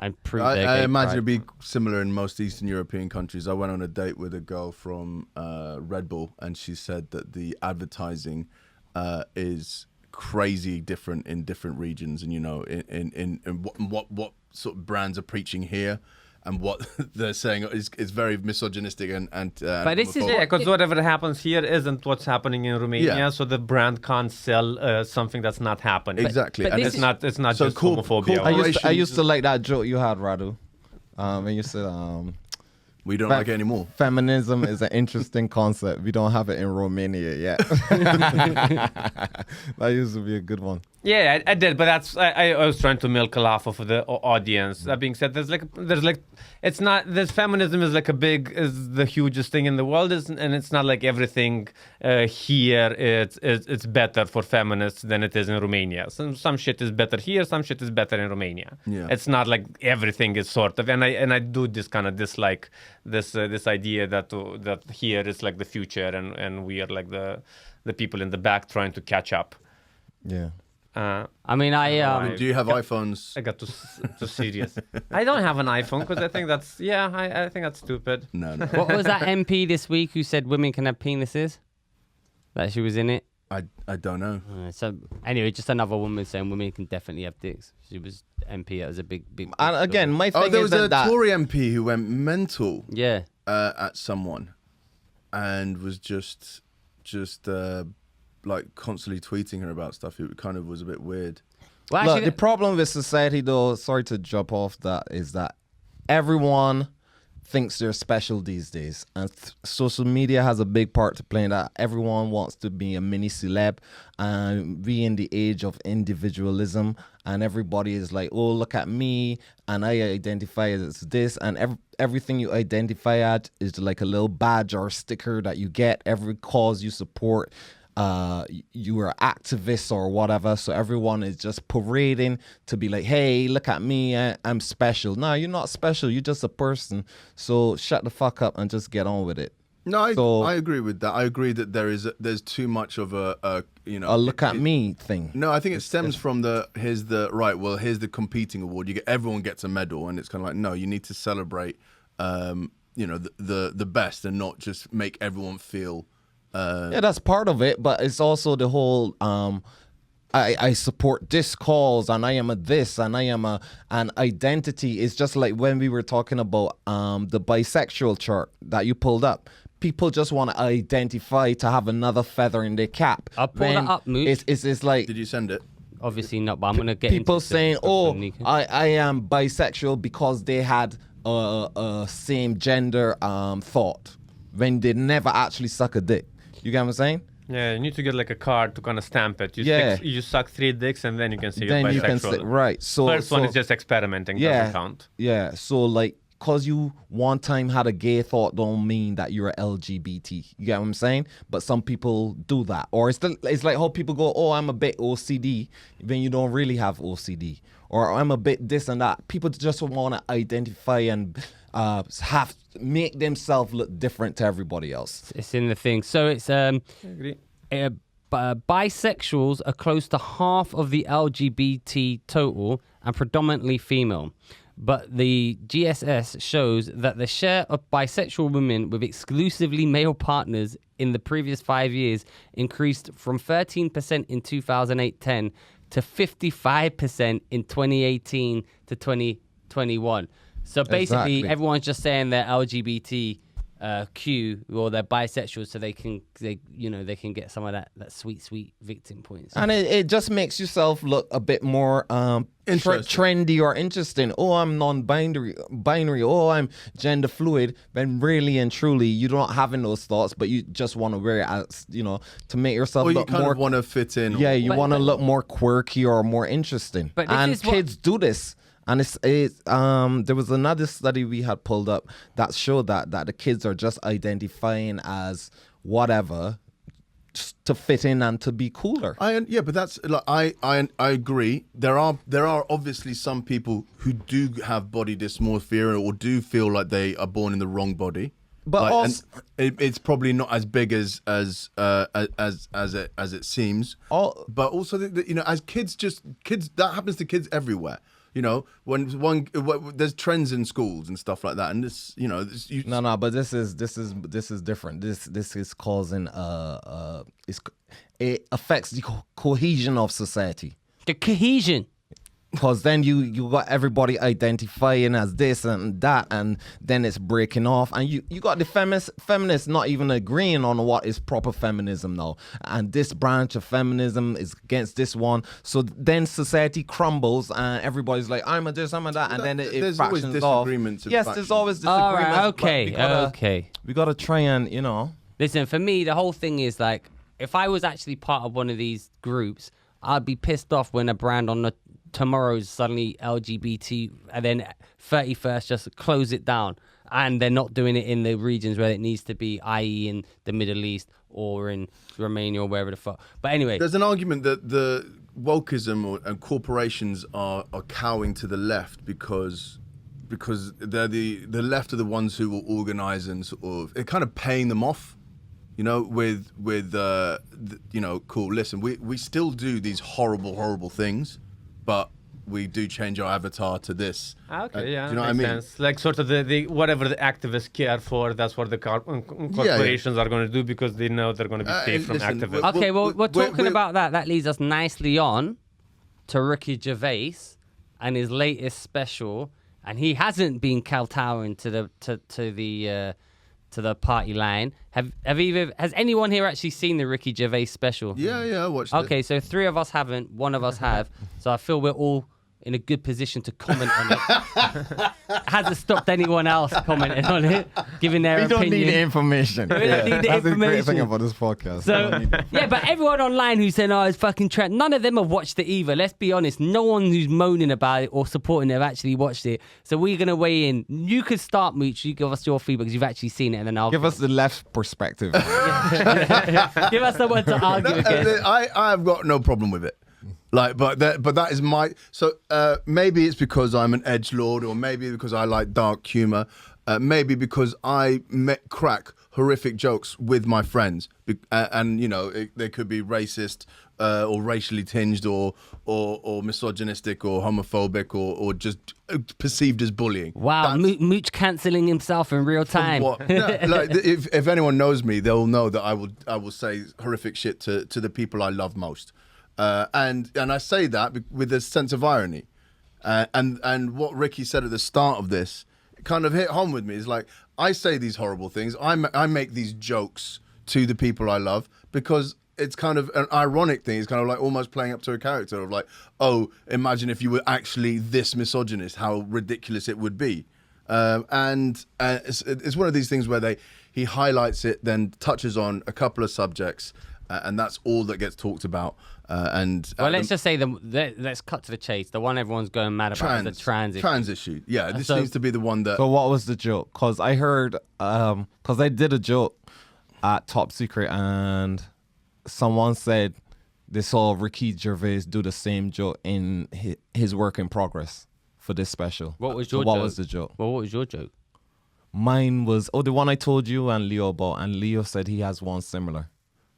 and prove their I gay imagine pride. it'd be similar in most Eastern European countries. I went on a date with a girl from Red Bull, and she said that the advertising is crazy different in different regions, and in what sort of brands are preaching here. And what they're saying is very misogynistic and But this is Yeah, because whatever happens here isn't what's happening in Romania, so the brand can't sell something that's not happening. Exactly. But And this It's not So just cool- homophobia. cool- I used to like that joke you had, Radu. And you said, we don't like it anymore. feminism is an interesting concept. We don't have it in Romania yet. That used to be a good one. Yeah, I did, but that's I was trying to milk a laugh of the audience. That being said, it's not this feminism is is the hugest thing in the world, and it's not like everything here it's better for feminists than it is in Romania. Some shit is better here, some shit is better in Romania. Yeah. It's not like everything is sort of, and I do this kind of dislike this idea that here is like the future, and we are like the people in the back trying to catch up. Yeah. I mean, Do you have iPhones? I got too serious. I don't have an iPhone because I think that's I think that's stupid. No. what was that MP this week who said women can have penises? That she was in it. I don't know. So anyway, just another woman saying women can definitely have dicks. She was MP. It was a big. And again, my thing There is was a that Tory MP who went mental yeah. at someone, and was just like constantly tweeting her about stuff. It kind of was a bit weird. Well, Look, actually, the problem with society, though, sorry to jump off that, is that everyone thinks they're special these days. And social media has a big part to play in that. Everyone wants to be a mini celeb and be in the age of individualism. And everybody is like, oh, look at me. And I identify as this. And everything you identify at is like a little badge or sticker that you get. Every cause you support, you are activists or whatever, so everyone is just parading to be like, hey, look at me, I'm special. No, you're not special, you're just a person, so shut the fuck up and just get on with it. No, I agree with that. I agree that there's too much of a look at me thing. No, I think it stems from here's the competing award. Everyone gets a medal, and it's kind of like, no, you need to celebrate the best and not just make everyone feel Yeah, that's part of it, but it's also the whole I support this cause and I am a this and I am an identity. It's just like when we were talking about the bisexual chart that you pulled up. People just want to identify to have another feather in their cap. I'll pull that up, Mooch. It's like Did you send it? Obviously not, but I'm gonna get people into saying, stuff "Oh, from Nico. I am bisexual" because they had a same gender thought when they never actually suck a dick. You get what I'm saying? Yeah, you need to get like a card to kind of stamp it. You suck 3 dicks and then you can say you're Then bisexual. you can say, right. So First one is just experimenting. Doesn't count. Yeah. So like, cause you one time had a gay thought don't mean that you're LGBT. You get what I'm saying? But some people do that. Or it's like how people go, oh, I'm a bit OCD, when you don't really have OCD. Or I'm a bit this and that. People just want to identify and make themselves look different to everybody else. It's in the thing. So it's bisexuals are close to half of the LGBT total and predominantly female. But the GSS shows that the share of bisexual women with exclusively male partners in the previous 5 years increased from 13% in 2008-10 to 55% in 2018 to 2021. So basically, Exactly. everyone's just saying they're LGBTQ or they're bisexual, so they can get some of that sweet victim points. And it just makes yourself look a bit more trendy or interesting. Oh, I'm non-binary. Oh, I'm gender fluid. When really and truly, you don't having those thoughts, but you just want to wear it as, to make yourself Or you look kind more. of want to fit in. Yeah, you But- want to look more quirky or more interesting. But this And is what- kids do this. And there was another study we had pulled up that showed that the kids are just identifying as whatever to fit in and to be cooler. But that's like I agree. There are obviously some people who do have body dysmorphia or do feel like they are born in the wrong body. But like, also, it's probably not as big as it seems. But also, as kids that happens to kids everywhere. When there's trends in schools and stuff like that, and this, No, but this is different. This is causing it affects the cohesion of society. The cohesion. Because then you got everybody identifying as this and that, and then it's breaking off, and you got the feminists not even agreeing on what is proper feminism now, and this branch of feminism is against this one. So then society crumbles, and everybody's like, I'm a this, I'm a that, and then it there's always fractions off. disagreements. Yes, there's always disagreements. All right, but okay. We gotta try and Listen, for me, the whole thing is like, if I was actually part of one of these groups, I'd be pissed off when a brand on the tomorrow's suddenly LGBT and then 31st just close it down, and they're not doing it in the regions where it needs to be, i.e. in the Middle East or in Romania or wherever the fuck. But anyway, there's an argument that the wokeism and corporations are cowing to the left because they're the left are the ones who will organize and sort of it kind of paying them off. With cool. Listen, we still do these horrible things, but we do change our avatar to this. Okay, yeah, do you know what I makes mean? sense. Like sort of the whatever the activists care for, that's what the corporations are going to do because they know they're going to be safe from listen, activists. okay, we're talking about that. That leads us nicely on to Ricky Gervais and his latest special, and he hasn't been kowtowing to the party line. Has anyone here actually seen the Ricky Gervais special? Yeah, I watched it. Okay, so 3 of us haven't, 1 of us have. So I feel we're all in a good position to comment on it. Hasn't stopped anyone else commenting on it, giving their opinion. We don't need information. We don't need the That's the great information. thing about this podcast. So, yeah, but everyone online who's saying, it's fucking trend, none of them have watched it either. Let's be honest. No one who's moaning about it or supporting it have actually watched it. So we're going to weigh in. You could start, Mooch. You give us your feedback because you've actually seen it, and then I'll... Give us the left perspective. Give us someone to argue against. I've got no problem with it. But that is my maybe it's because I'm an edgelord, or maybe because I like dark humor, maybe because I crack horrific jokes with my friends, and they could be racist or racially tinged or misogynistic or homophobic or just perceived as bullying. Wow, Mooch cancelling himself in real time. If anyone knows me, they'll know that I will say horrific shit to the people I love most. And I say that with a sense of irony, and what Ricky said at the start of this kind of hit home with me. Is like, I say these horrible things, I make these jokes to the people I love because it's kind of an ironic thing. It's kind of like almost playing up to a character of like, oh, imagine if you were actually this misogynist, how ridiculous it would be. And it's one of these things where he highlights it, then touches on a couple of subjects, and that's all that gets talked about. Let's just say let's cut to the chase. The one everyone's going mad about is the trans issue. Yeah, this seems to be the one that. So what was the joke? Because I heard, because I did a joke at Top Secret, and someone said they saw Ricky Gervais do the same joke in his work in progress for this special. What was your joke? What was the joke? Well, what was your joke? Mine was the one I told you and Leo about, and Leo said he has one similar.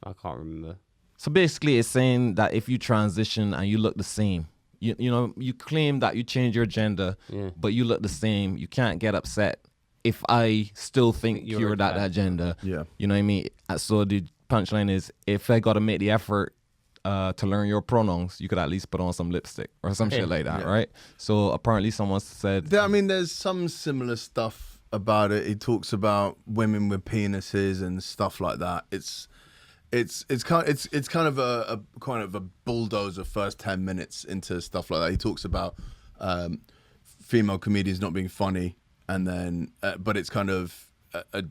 I can't remember. So basically, it's saying that if you transition and you look the same, you claim that you change your gender, but you look the same, you can't get upset if I still think you're that gender. Yeah. You know what I mean? So the punchline is, if I got to make the effort to learn your pronouns, you could at least put on some lipstick or some shit like that, right? So apparently someone said... there's some similar stuff about it. He talks about women with penises and stuff like that. It's kind of a bulldozer first 10 minutes into stuff like that. He talks about female comedians not being funny, and then but it's kind of a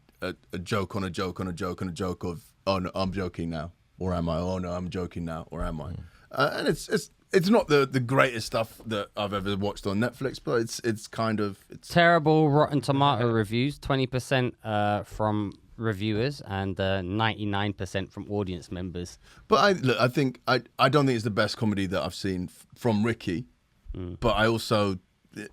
joke on a joke on a joke on a joke of, oh no, I'm joking now, or am I? Oh no, I'm joking now, or am I? And it's not the greatest stuff that I've ever watched on Netflix, but it's kind of terrible Rotten Tomato reviews. 20% from reviewers and 99% from audience members. But I don't think it's the best comedy that I've seen from Ricky. But I also,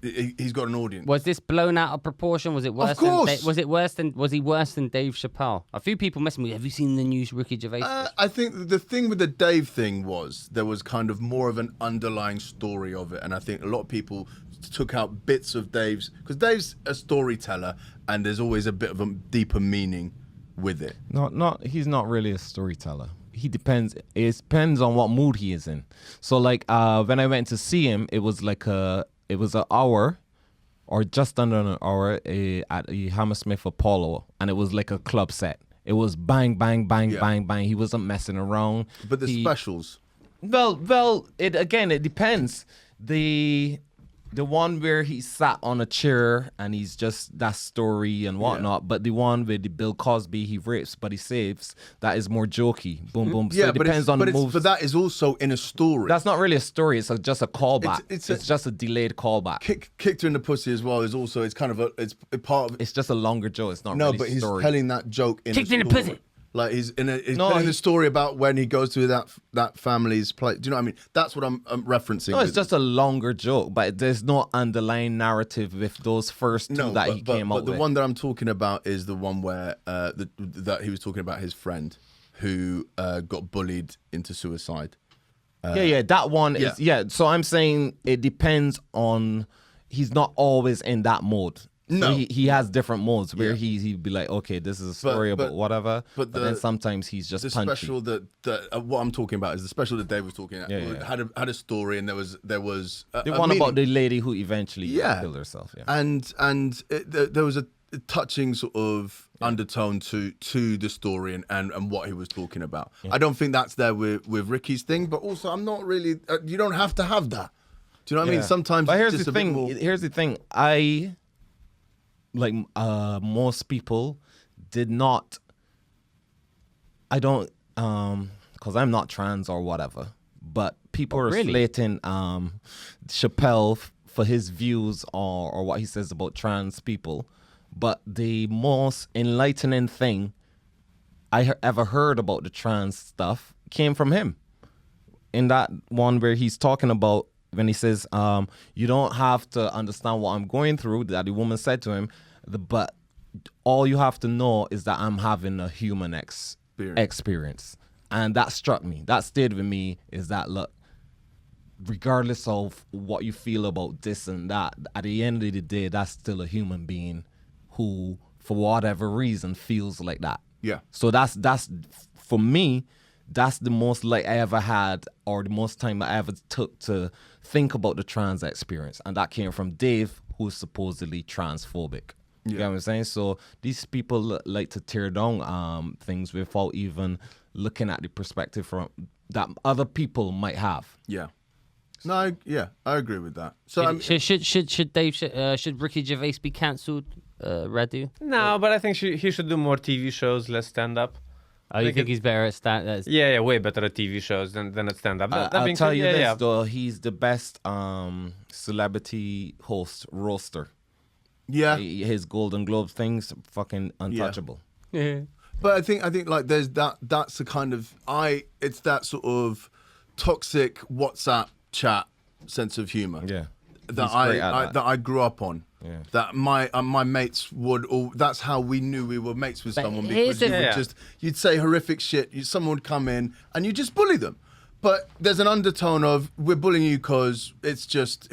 he's got an audience. Was this blown out of proportion? Was it worse? Of course. Was he worse than Dave Chappelle? A few people messing with me. Have you seen the new Ricky Gervais? I think the thing with the Dave thing was there was kind of more of an underlying story of it, and I think a lot of people took out bits of Dave's, because Dave's a storyteller, and there's always a bit of a deeper meaning with it. He's not really a storyteller. He depends. It depends on what mood he is in. So like when I went to see him, it was an hour, or just under an hour at Hammersmith Apollo, and it was like a club set. It was bang, bang, bang, bang, bang. He wasn't messing around. But the specials. Well, it depends. The one where he sat on a chair and he's just that story and whatnot, but the one with the Bill Cosby, he rapes but he saves, that is more jokey. Boom, boom. So it depends on the moves. But that is also in a story. That's not really a story. It's just a callback. It's just a delayed callback. Kicked her in the pussy as well is also, it's kind of it's a part of. It's just a longer joke. It's not no, really but he's story. telling that joke in Kicked a in the story. pussy. Like he's telling a story about when he goes to that family's place. Do you know what I mean? That's what I'm referencing. No, it's just a longer joke, but there's no underlying narrative with those first two that he came up with. But the one that I'm talking about is the one where that he was talking about his friend who got bullied into suicide. That one is So I'm saying it depends on. He's not always in that mode. No, so he has different modes where he'd be like, okay, this is a story about whatever, but then sometimes he's just the punchy. special that what I'm talking about is the special that Dave was talking about. Had a story, and there was the one about the lady who eventually killed herself. There was a touching sort of undertone to the story and what he was talking about. I don't think that's there with Ricky's thing, but also I'm not really. You don't have to have that. Do you know what I mean? Sometimes. But here's it's the just thing. A bit more... Here's the thing. Most people did not. I don't, because I'm not trans or whatever. But people are slating Chappelle for his views or what he says about trans people. But the most enlightening thing I ever heard about the trans stuff came from him. In that one where he's talking about when he says, "You don't have to understand what I'm going through," that the woman said to him, but all you have to know is that I'm having a human experience. And that struck me. That stayed with me, is that, look, regardless of what you feel about this and that, at the end of the day, that's still a human being who, for whatever reason, feels like that. Yeah. So that's for me, that's the most light I ever had, or the most time I ever took to think about the trans experience. And that came from Dave, who's supposedly transphobic. You know what I'm saying? So these people like to tear down things without even looking at the perspective from that other people might have. Yeah. No, I agree with that. So should Ricky Gervais be cancelled, Radu? No, but I think he should do more TV shows, less stand-up. Oh, you think he's better at stand-up? Yeah, way better at TV shows than at stand-up. I'll tell you this, though. He's the best celebrity host, roaster. Yeah, his Golden Globe things, fucking untouchable. Yeah. But I think like there's that's the kind of it's that sort of toxic WhatsApp chat sense of humor. Yeah. That I grew up on. Yeah. That my mates would all. That's how we knew we were mates with someone, because you'd say horrific shit. Someone would come in and you just bully them. But there's an undertone of we're bullying you because it's just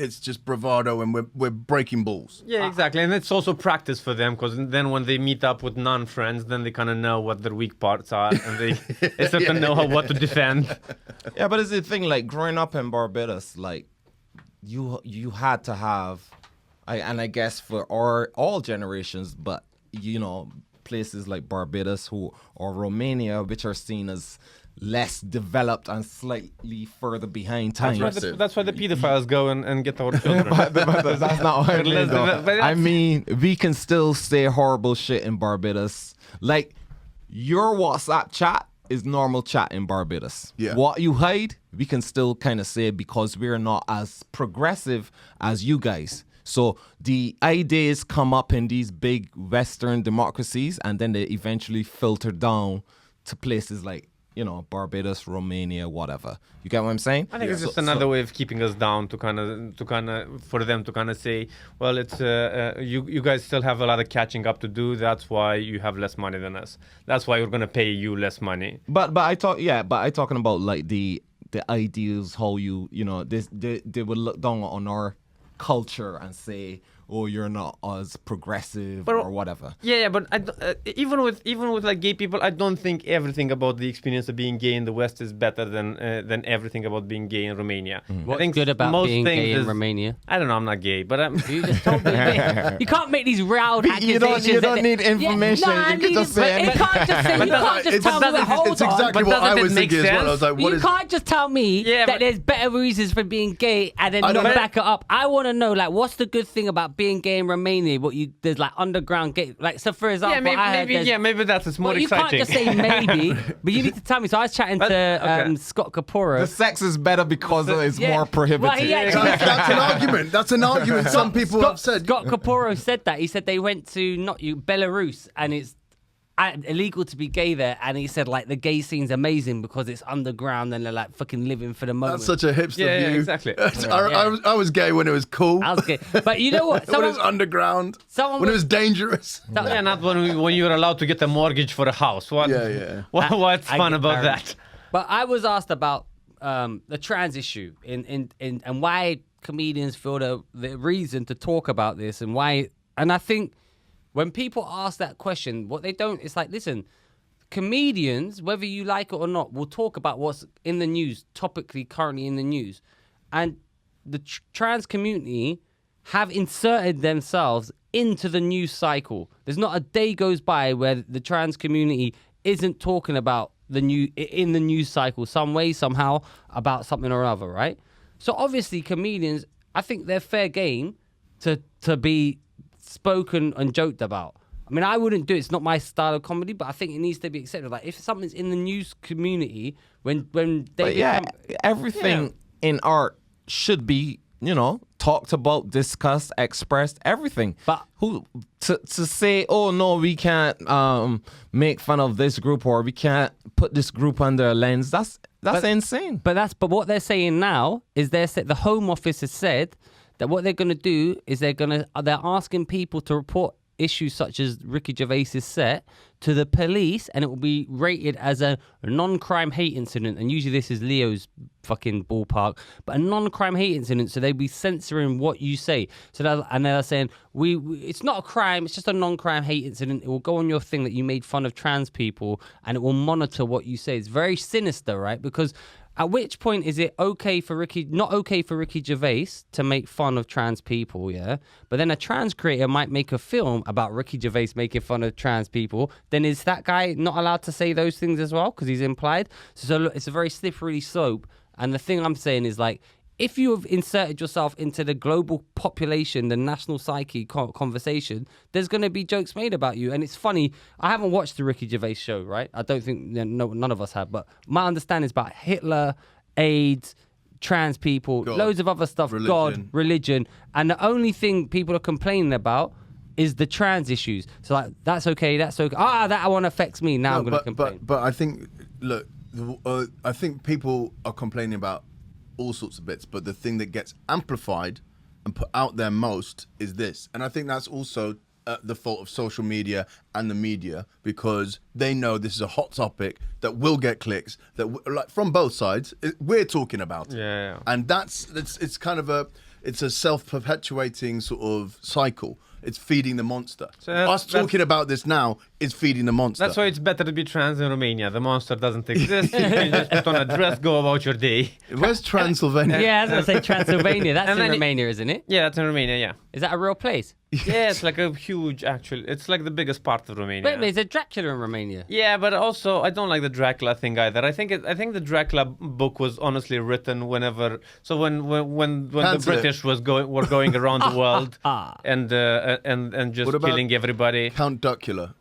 bravado and we're breaking balls. Yeah, exactly, and it's also practice for them, because then when they meet up with non-friends, then they kind of know what their weak parts are, and they start to know what to defend. Yeah, but it's the thing, like growing up in Barbados, like you had to have, I guess for all generations, but places like Barbados or Romania, which are seen as less developed and slightly further behind time. That's why the pedophiles go and get our children. but that's not what I mean, though. I mean, we can still say horrible shit in Barbados. Like, your WhatsApp chat is normal chat in Barbados. Yeah. What you hide, we can still kind of say, because we're not as progressive as you guys. So the ideas come up in these big Western democracies, and then they eventually filter down to places like, Barbados, Romania, whatever. You get what I'm saying? I think it's just another way of keeping us down for them to kind of say, well, it's you guys still have a lot of catching up to do. That's why you have less money than us. That's why we're gonna pay you less money. But I talking about like the ideals, how they would look down on our culture and say, oh, you're not as progressive or whatever. Yeah, but even with like gay people, I don't think everything about the experience of being gay in the West is better than everything about being gay in Romania. What's good about being gay in Romania? I don't know, I'm not gay, but you just told me. You can't make these round accusations. You don't need information. You can just say anything. You can't just say. You can't just tell me. Hold on. It's exactly what I was thinking as well. I was like, you can't just tell me that there's better reasons for being gay and then not back it up. I want to know, like, what's the good thing about being gay in Romania? There's like underground gay, like, so for example, maybe that's more exciting. You can't just say maybe, but you need to tell me. So I was chatting to Scott Caporo. The sex is better because it's more prohibited. That's an argument. That's an argument. Some people have said. Scott Caporo said that. He said they went to Belarus and it's illegal to be gay there, and he said like the gay scene's amazing because it's underground and they're like fucking living for the moment. That's such a hipster view. Yeah, exactly. I was gay when it was cool. I was gay, but you know what? When it was underground. When it was dangerous. Not when you were allowed to get a mortgage for a house. What? Yeah. What's fun about that? But I was asked about the trans issue and why comedians feel the reason to talk about this and why. And I think when people ask that question, what they don't, it's like, listen, comedians, whether you like it or not, will talk about what's in the news, topically currently in the news. And the trans community have inserted themselves into the news cycle. There's not a day goes by where the trans community isn't talking about in the news cycle, some way, somehow, about something or other, right? So obviously comedians, I think they're fair game to be spoken and joked about. I mean, I wouldn't do it. It's not my style of comedy, but I think it needs to be accepted. Like, if something's in the news community, when they everything in art should be, talked about, discussed, expressed, everything. But to say, oh no, we can't make fun of this group or we can't put this group under a lens. That's insane. But what they're saying now is the Home Office has said that what they're going to do is they're asking people to report issues such as Ricky Gervais's set to the police, and it will be rated as a non-crime hate incident. And usually this is Leo's fucking ballpark, but a non-crime hate incident. So they'll be censoring what you say. And they're saying it's not a crime; it's just a non-crime hate incident. It will go on your thing that you made fun of trans people, and it will monitor what you say. It's very sinister, right? Because at which point is it not okay for Ricky Gervais to make fun of trans people, yeah? But then a trans creator might make a film about Ricky Gervais making fun of trans people. Then is that guy not allowed to say those things as well? Because he's implied. So look, it's a very slippery slope. And the thing I'm saying is, like, if you have inserted yourself into the global population, the national psyche conversation, there's going to be jokes made about you. And it's funny, I haven't watched the Ricky Gervais show, right? I don't think, none of us have. But my understanding is about Hitler, AIDS, trans people, loads of other stuff, God, religion. And the only thing people are complaining about is the trans issues. So, like, that's okay. That one affects me. Now I'm going to complain. But I think, look, I think people are complaining about all sorts of bits, but the thing that gets amplified and put out there most is this. And I think that's also the fault of social media and the media, because they know this is a hot topic that will get clicks, that like from both sides we're talking about. Yeah. And it's kind of a self-perpetuating sort of cycle. It's feeding the monster. So us talking about this now is feeding the monster. That's why it's better to be trans in Romania. The monster doesn't exist. You can just put on a dress, go about your day. Where's Transylvania? Yeah, I was going to say Transylvania. That's in Romania, isn't it? Yeah, that's in Romania, yeah. Is that a real place? Yeah, it's like a huge, it's like the biggest part of Romania. Wait, there's a Dracula in Romania. Yeah, but also I don't like the Dracula thing either. I think the Dracula book was honestly written when the British were going around the world and just killing everybody. Count Duckula.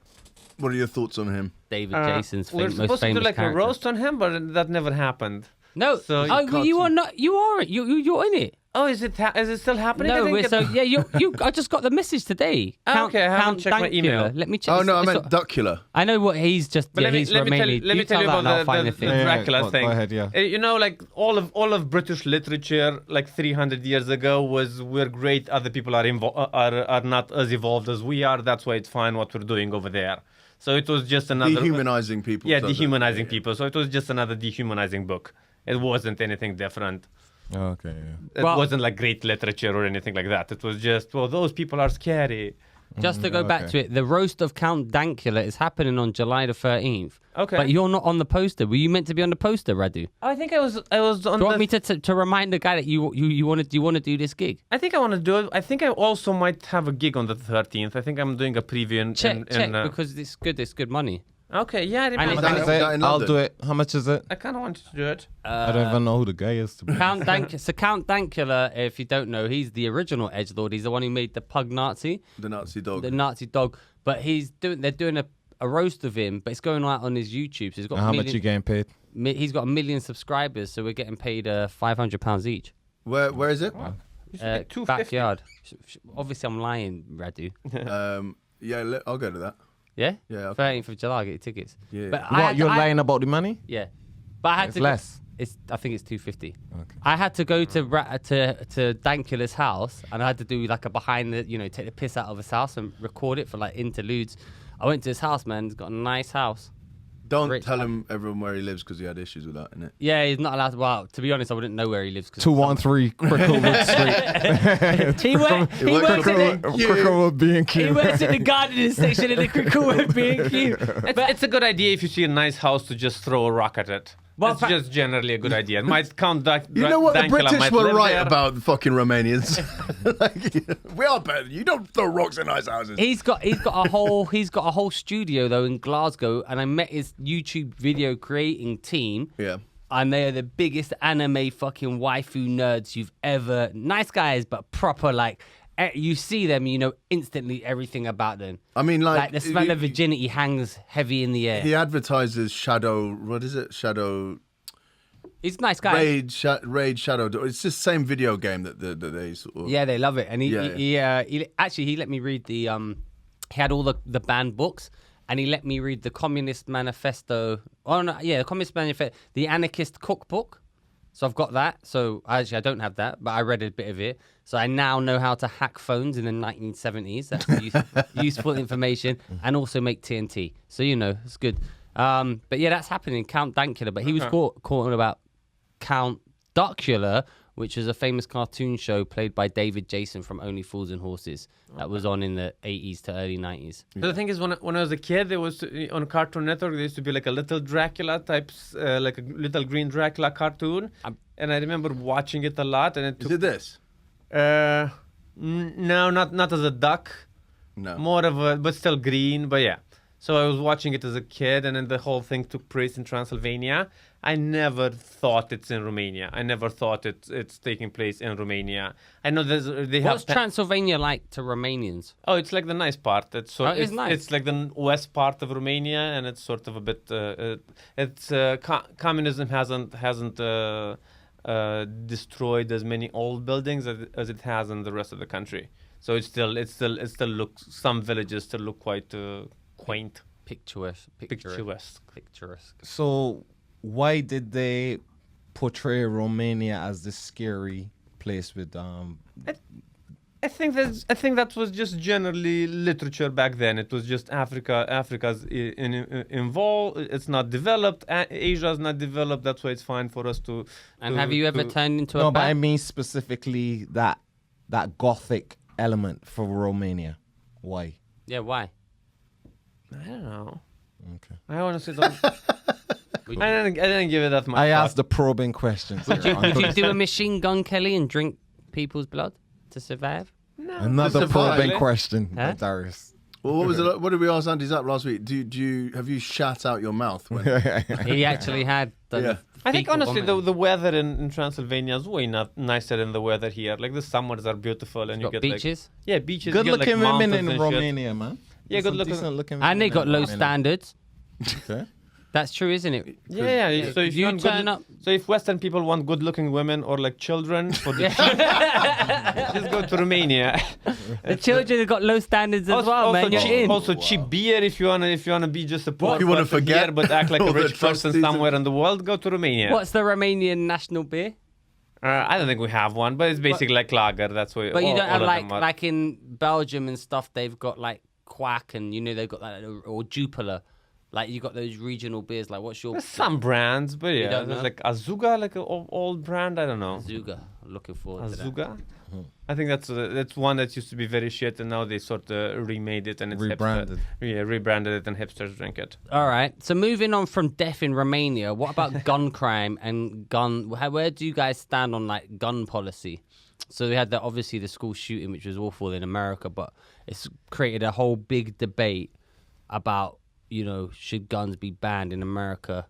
What are your thoughts on him? David Jason's we're most supposed famous to do like character. a roast on him, but that never happened. No. So You are not. You're in it. Oh, is it still happening? No, I just got the message today. Okay, I haven't checked my email. Let me check. Oh no, I meant duckula. I know what he's just. But He's let me Romanian. tell you about the Dracula thing. Go ahead, yeah. You know, like all of British literature, like 300 years ago, we're great. Other people are not as evolved as we are. That's why it's fine what we're doing over there. So it was just another Dehumanizing people. Yeah, dehumanizing people. So it was just another dehumanizing book. It wasn't anything different. Okay, yeah. It wasn't like great literature or anything like that. It was just, well, those people are scary. Just to go back to it, the roast of Count Dankula is happening on July the 13th. Okay. But you're not on the poster. Were you meant to be on the poster, Radu? I think I was on. Do you want me to remind the guy that you want to do this gig? I think I want to do it. I think I also might have a gig on the 13th. I think I'm doing a preview. Check because it's good. It's good money. Okay, yeah. And How it's- much is it? I'll do it. How much is it? I kind of wanted to do it. I don't even know who the guy is. To be. Count Dankula, if you don't know, he's the original edgelord. He's the one who made the pug Nazi, The Nazi dog. the Nazi dog. But they're doing a roast of him, but it's going out on his YouTube. So he's got How much you getting paid? He's got 1 million subscribers, so we're getting paid £500 each. Where is it? Backyard. Obviously, I'm lying, Radu. Yeah, I'll go to that. Yeah? Yeah, okay. 13th of July, I'll get your tickets. Yeah. But What, you're lying about the money? Yeah. But I had It's to less. I think it's 250. Okay. I had to go to Dankula's house, and I had to do like a behind the, take the piss out of his house and record it for like interludes. I went to his house, man. He's got a nice house. Don't Rich tell man. him everyone where he lives because he had issues with that, innit? Yeah, he's not allowed to. Well, to be honest, I wouldn't know where he lives. 213 Cricklewood Street. He works in Cricklewood B&Q. he works in the gardening section in the Cricklewood B&Q. It's a good idea if you see a nice house to just throw a rock at it. Well, It's just generally a good idea. It might count You know what? The Dankula British might were live right there. about the fucking Romanians. Like, we are better. You don't throw rocks in nice houses. He's got a whole studio though in Glasgow, and I met his YouTube video creating team. Yeah. And they are the biggest anime fucking waifu nerds you've ever. Nice guys, but proper like. You see them, you know instantly everything about them. I mean, Like the smell of virginity hangs heavy in the air. He advertises Shadow. What is it? Shadow. He's a nice guy. Raid Shadow. It's just the same video game that they sort of. Yeah, they love it. And he Yeah. let me read the he had all the banned books, and he let me read the Communist Manifesto. Oh no, yeah, the Communist Manifesto, the Anarchist Cookbook. So I've got that. So I don't have that, but I read a bit of it. So I now know how to hack phones in the 1970s. That's useful information, and also make TNT. So it's good. But yeah, that's happening. Count Dankula, but he was caught about Count Darkula, which is a famous cartoon show played by David Jason from Only Fools and Horses. That was on in the 80s to early 90s. So the thing is, when I was a kid, there was on Cartoon Network there used to be like a little Dracula types, like a little green Dracula cartoon, and I remember watching it a lot. And it took, Is it this? no, not as a duck, No. more of a, but still green. But yeah, so I was watching it as a kid, and then the whole thing took place in Transylvania. I never thought it's in Romania. I never thought it's taking place in Romania. I know they have. What's Transylvania like to Romanians? Oh, it's like the nice part. It's it's nice. It's like the west part of Romania, and it's sort of a bit. Communism hasn't destroyed as many old buildings as it has in the rest of the country. So it still looks. Some villages still look quite quaint, Picturesque. So why did they portray Romania as this scary place with I think that was just generally literature back then. It was just Africa's involved. It's not developed. Asia's not developed. That's why it's fine for us to. And have you ever turned into a No, but bat? I mean specifically that gothic element for Romania. Why? Yeah, why? I don't know. Okay. I honestly don't. I didn't give it that much. I thought. asked the probing questions. Would you do a machine gun, Kelly, and drink people's blood to survive? Another Survive, probing eh? question, Huh? Darius. Well, what was it? What did we ask Andy Zapp last week? Have you shat out your mouth? When, He actually had. Yeah. I think fecal honestly vomiting. the weather in Transylvania is way not nicer than the weather here. Like the summers are beautiful, and you Got get beaches, like beaches. Good you get, looking like, women mountains in and shit. Romania, man. Yeah, Some good looking. decent looking and they women got in low Romania. standards. Okay. That's true, isn't it? Yeah. So if You want turn up- so if Western people want good-looking women or like children, for the just go to Romania. The children have got low standards as well, man. You're in. Also cheap beer if you wanna be just a poor If you wanna person forget here, but act like a all the rich person atrocities somewhere in the world. Go to Romania. What's the Romanian national beer? I don't think we have one, but it's basically like lager. That's what. But you all- don't have all of them are. like in Belgium and stuff. They've got like Quack, and they've got that, or Jupiler. Like you got those regional beers. Like what's your There's some brands, but yeah, don't there's know? like Azuga, like an old brand. I don't know. Zuga? Looking forward to that. Azuga. I think that's one that used to be very shit, and now they sort of remade it and it's Rebranded. rebranded it, and hipsters drink it. All right. So moving on from death in Romania, what about gun crime and gun? Where do you guys stand on like gun policy? So we had obviously the school shooting, which was awful in America, but it's created a whole big debate about should guns be banned in America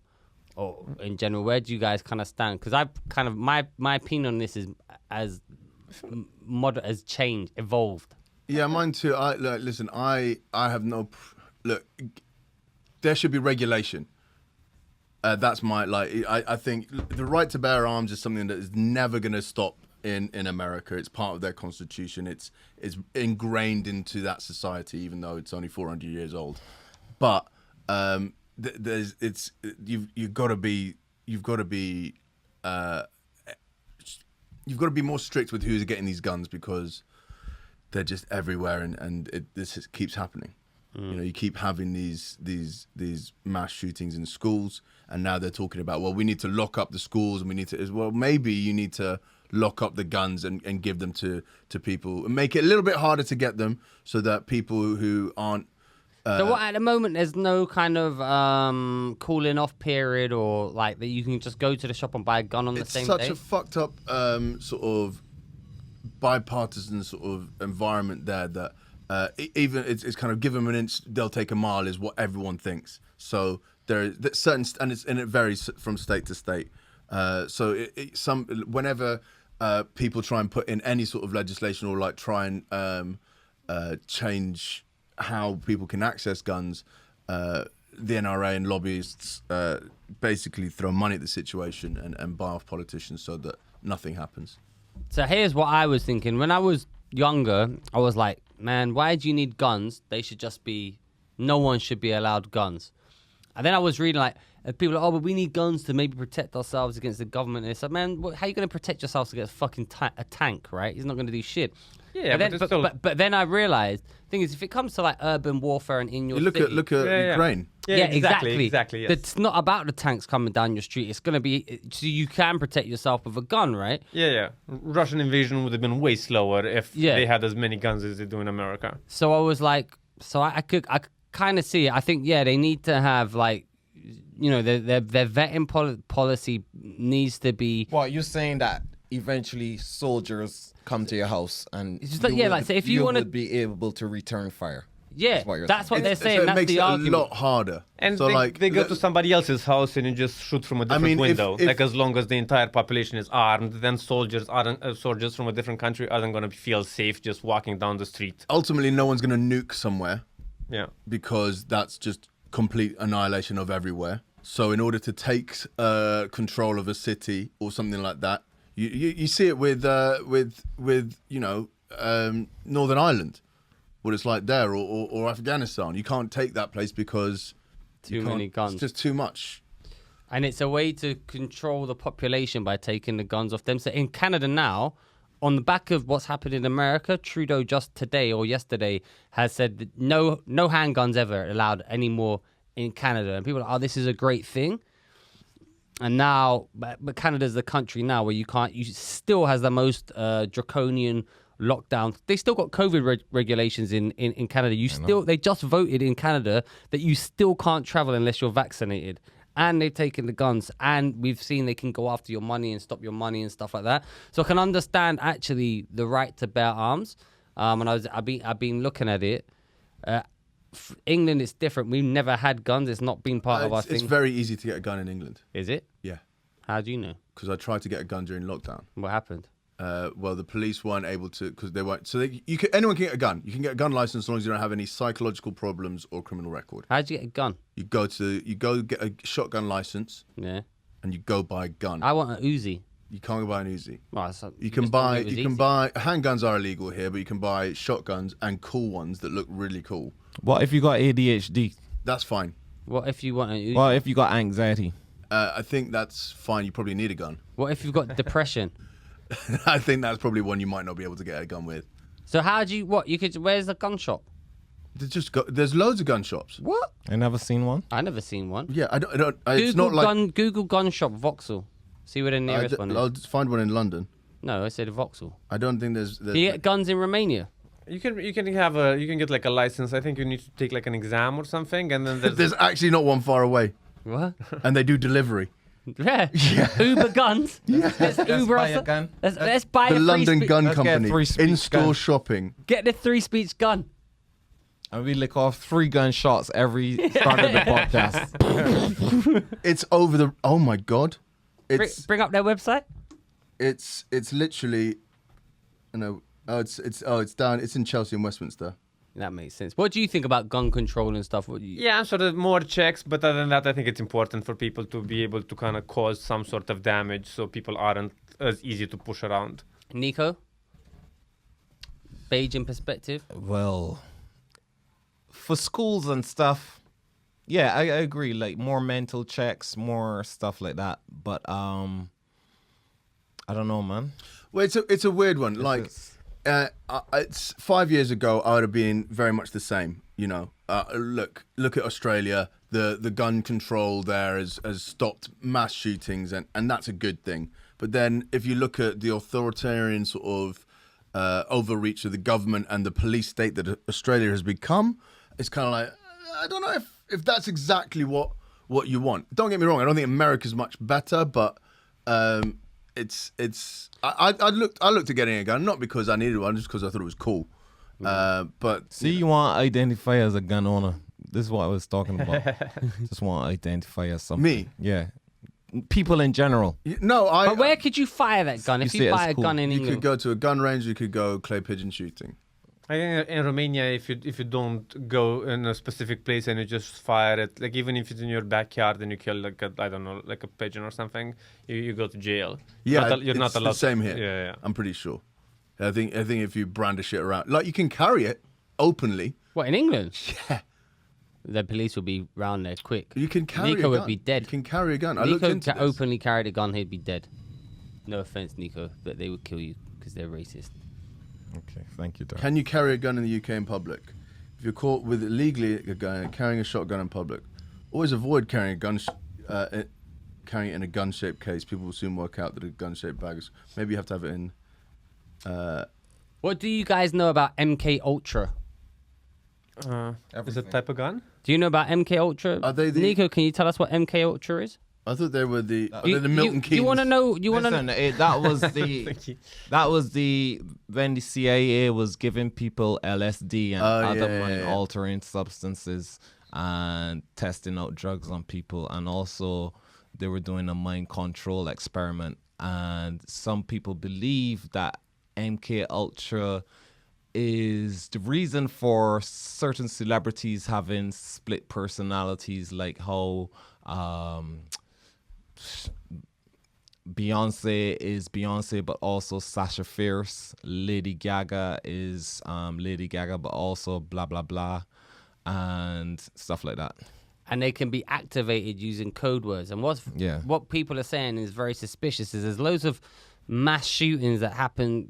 or in general. Where do you guys kind of stand? Because I've kind of my opinion on this is as changed, evolved. Yeah, mine too. Listen, I have no. Look, there should be regulation. That's my I think the right to bear arms is something that is never going to stop in America. It's part of their constitution. It's ingrained into that society, even though it's only 400 years old. But you've got to be more strict with who's getting these guns, because they're just everywhere, and this keeps happening. You keep having these mass shootings in schools, and now they're talking about, well, we need to lock up the schools, and we need to, well, maybe you need to lock up the guns and give them to people, and make it a little bit harder to get them, so that people who aren't. So what, at the moment, there's no kind of cooling off period, or like that you can just go to the shop and buy a gun on the same day? It's such a fucked up sort of bipartisan sort of environment there that even it's kind of give them an inch, they'll take a mile is what everyone thinks. So there is certain, and it varies from state to state. So whenever people try and put in any sort of legislation or like try and change how people can access guns, the NRA and lobbyists basically throw money at the situation and buy off politicians so that nothing happens. So here's what I was thinking. When I was younger, I was like, man, why do you need guns? They should just be, no one should be allowed guns. And then I was reading like, people are like, oh, but we need guns to maybe protect ourselves against the government. And it's like, man, how are you going to protect yourselves against fucking a tank, right? He's not going to do shit. Yeah, but then I realized, the thing is, if it comes to like urban warfare and in your city, Look at Ukraine. Yeah, exactly. Yes. It's not about the tanks coming down your street. It's going to be, so you can protect yourself with a gun, right? Yeah. Russian invasion would have been way slower if they had as many guns as they do in America. So I was like, I could kind of see it. I think, they need to have like, their vetting policy needs to be. Well, you're saying that eventually soldiers come to your house and It's just like, so if you want to be able to return fire. Yeah, that's what they're saying. So it That's makes the it argument. a lot harder. And so they go to somebody else's house and you just shoot from a different window. if- like as long as the entire population is armed, then soldiers from a different country aren't going to feel safe just walking down the street. Ultimately, no one's going to nuke somewhere. Yeah. Because that's just complete annihilation of everywhere. So in order to take control of a city or something like that, you see it with Northern Ireland, what it's like there, or Afghanistan. You can't take that place because Too many guns. It's just too much. And it's a way to control the population by taking the guns off them. So in Canada now, on the back of what's happened in America, Trudeau just today or yesterday has said that no handguns ever allowed anymore in Canada. And people are like, oh, this is a great thing. And now, but Canada's the country now where you still has the most draconian lockdown. They still got COVID regulations in Canada. They just voted in Canada that you still can't travel unless you're vaccinated. And they've taken the guns, and we've seen they can go after your money and stop your money and stuff like that. So I can understand actually the right to bear arms. And I've been looking at it. England is different. We've never had guns. It's not been part of our thing. It's very easy to get a gun in England. Is it? Yeah. How do you know? Because I tried to get a gun during lockdown. What happened? well, the police weren't able to because they weren't. So anyone can get a gun. You can get a gun license as long as you don't have any psychological problems or criminal record. How'd you get a gun? You go get a shotgun license. Yeah. And you go buy a gun. I want an Uzi. You can't go buy an Uzi. Well, so you can buy handguns are illegal here, but you can buy shotguns and cool ones that look really cool. What if you got ADHD? That's fine. What if you want an Uzi? What if you got anxiety? I think that's fine. You probably need a gun. What if you've got depression? I think that's probably one you might not be able to get a gun with. So how do you where's the gun shop? There's loads of gun shops. What? I never seen one. I never seen one. Yeah, I don't. It's not like Google gun shop Vauxhall. See where the nearest one is. I'll just find one in London. No, I said Vauxhall. I don't think there's. Do you get guns in Romania? You can get like a license. I think you need to take like an exam or something, and then There's actually not one far away, What? and they do delivery. Yeah. Uber guns. Let's Uber buy us a gun. Let's buy The a London Gun let's get a Company three-speech in-store gun. shopping. Get the 3-speech gun. And we lick off 3 gunshots every start of the podcast. It's over the. Oh my god! It's Bring up their website. it's literally. No. It's down. It's in Chelsea and Westminster. That makes sense. What do you think about gun control and stuff? yeah, sort of more checks. But other than that, I think it's important for people to be able to kind of cause some sort of damage, so people aren't as easy to push around. Nico? Beijing perspective? Well, for schools and stuff, yeah, I agree. Like more mental checks, more stuff like that. But I don't know, man. Well, it's a weird one. Like, is- it's 5 years ago, I would have been very much the same. You know, look at Australia. The gun control there has stopped mass shootings, and that's a good thing. But then, if you look at the authoritarian sort of overreach of the government and the police state that Australia has become, it's kind of like I don't know if that's exactly what you want. Don't get me wrong. I don't think America's much better, but I looked at getting a gun, not because I needed one, just because I thought it was cool. But See, you want to identify as a gun owner. This is what I was talking about. Just want to identify as something. Me? Yeah. People in general. no, But where could you fire that gun? You If see you it buy as a cool. gun in you could England. go to a gun range. You could go clay pigeon shooting. I think in Romania, if you don't go in a specific place and you just fire it, like even if it's in your backyard and you kill like a pigeon or something, you go to jail. Yeah, you're not it's allowed. the same here. Yeah. I'm pretty sure. I think if you brandish it around, like you can carry it openly. What, in England? Yeah, The police will be round there quick. you can carry. Nico a would gun. be dead. You can carry a gun. I looked Nico into this. openly carried a gun, he'd be dead. No offense, Nico, but they would kill you because they're racist. Okay, thank you, Darius. Can you carry a gun in the UK in public? If you're caught with illegally a gun, carrying a shotgun in public, always avoid carrying a gun. Carrying it in a gun-shaped case. People will soon work out that a gun-shaped bag is. Maybe you have to have it in. What do you guys know about MK Ultra? Is it type of gun? Do you know about MK Ultra? Are they the- Nico, can you tell us what MK Ultra is? I thought they were the Milton Keynes. You want to know? You want to Listen, know? that was the Thank you. when the CIA was giving people LSD and Oh, other yeah. mind-altering substances and testing out drugs on people, and also they were doing a mind control experiment. And some people believe that MK Ultra is the reason for certain celebrities having split personalities, like how Beyonce is Beyonce, but also Sasha Fierce. Lady Gaga is Lady Gaga, but also blah blah blah, and stuff like that. And they can be activated using code words. And what people are saying is very suspicious. Is there's loads of mass shootings that happen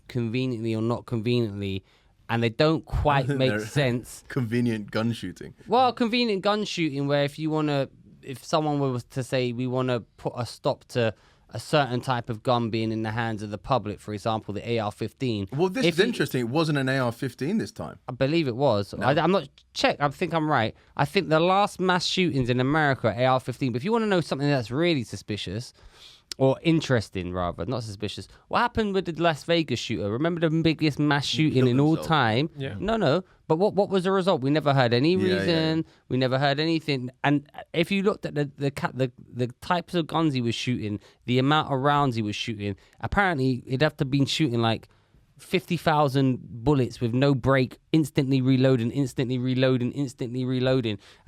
conveniently or not conveniently, and they don't quite make They're sense. Convenient gun shooting. Well, convenient gun shooting, where if someone was to say we want to put a stop to a certain type of gun being in the hands of the public, for example, the AR-15. Well, this is interesting. It wasn't an AR-15 this time. I believe it was. I'm not check. I think I'm right. I think the last mass shootings in America are AR-15. But if you want to know something that's really suspicious, or interesting rather, not suspicious, what happened with the Las Vegas shooter? Remember the biggest mass shooting killed in all himself. time? Yeah. No. But what was the result? We never heard any Yeah, reason. yeah. We never heard anything. And if you looked at the types of guns he was shooting, the amount of rounds he was shooting, apparently he'd have to been shooting like 50,000 bullets with no break, instantly reloading. And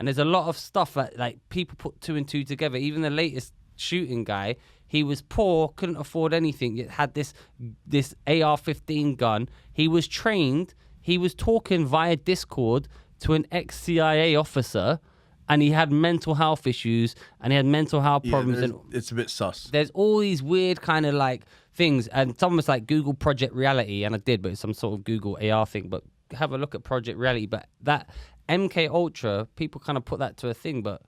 there's a lot of stuff that like people put two and two together. Even the latest shooting guy, he was poor, couldn't afford anything, yet had this AR-15 gun. He was trained. He was talking via Discord to an ex-CIA officer, and he had mental health issues, and he had mental health problems. And it's a bit sus. there's all these weird kind of like things, and someone was like Google Project Reality, and I did, but it's some sort of Google AR thing. But have a look at Project Reality. But that MK Ultra, people kind of put that to a thing, but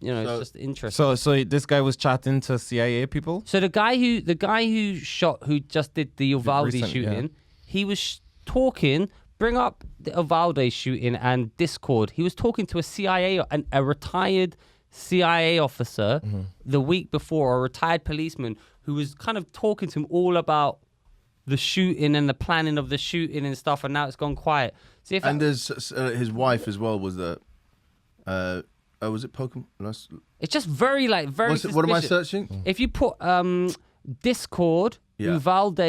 you know, it's just interesting. So this guy was chatting to CIA people. So the guy who just did the Uvalde recent, shooting, he was talking. Bring up the Uvalde shooting and Discord. He was talking to a retired CIA officer the week before, a retired policeman who was kind of talking to him all about the shooting and the planning of the shooting and stuff. And now it's gone quiet. See if There's his wife as well. Was that? Was it Pokemon? it's just very suspicious. What am I searching? If you put Discord, Yeah. Uvalde,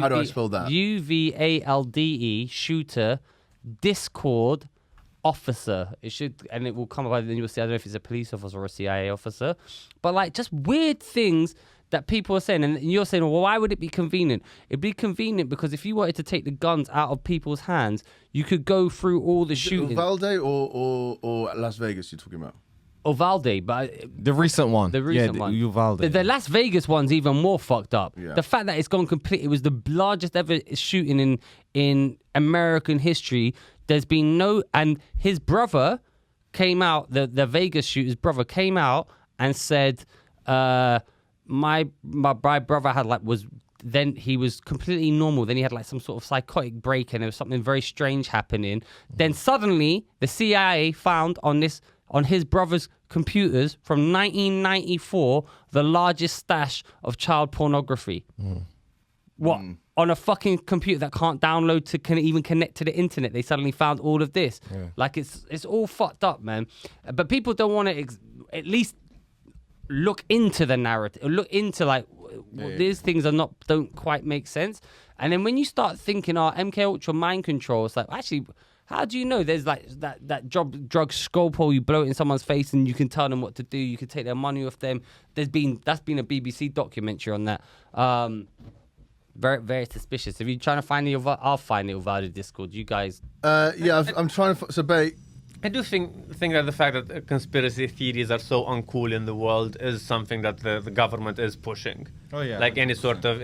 How do I spell that? UVALDE shooter, Discord officer. It should, and it will come up. Then you'll see. I don't know if it's a police officer or a CIA officer, but like just weird things that people are saying, and you're saying, well, why would it be convenient? It'd be convenient because if you wanted to take the guns out of people's hands, you could go through all the shooting. Uvalde or Las Vegas? You're talking about? Uvalde, but The recent one. The recent one. Uvalde. The Las Vegas one's even more fucked up. Yeah. The fact that it's gone complete, it was the largest ever shooting in American history. There's been no, and his brother came out, the Vegas shooter's brother came out and said, my brother had then he was completely normal. Then he had like some sort of psychotic break and there was something very strange happening. Then suddenly the CIA found on his brother's computers from 1994 the largest stash of child pornography. What? On a fucking computer that can't download can even connect to the internet, they suddenly found all of this. Like it's all fucked up, man. But people don't want to at least look into the narrative, look into like these things don't quite make sense. And then when you start thinking, MK Ultra mind control, it's like actually, how do you know there's like that drug scope hole, you blow it in someone's face and you can tell them what to do, you can take their money off them. That's been a BBC documentary on that. Very, very suspicious. If you're trying to find I'll find the Uvalde Discord. You guys. I'm trying to. So, Bay. I do think that the fact that conspiracy theories are so uncool in the world is something that the government is pushing. Oh yeah. Like any sort of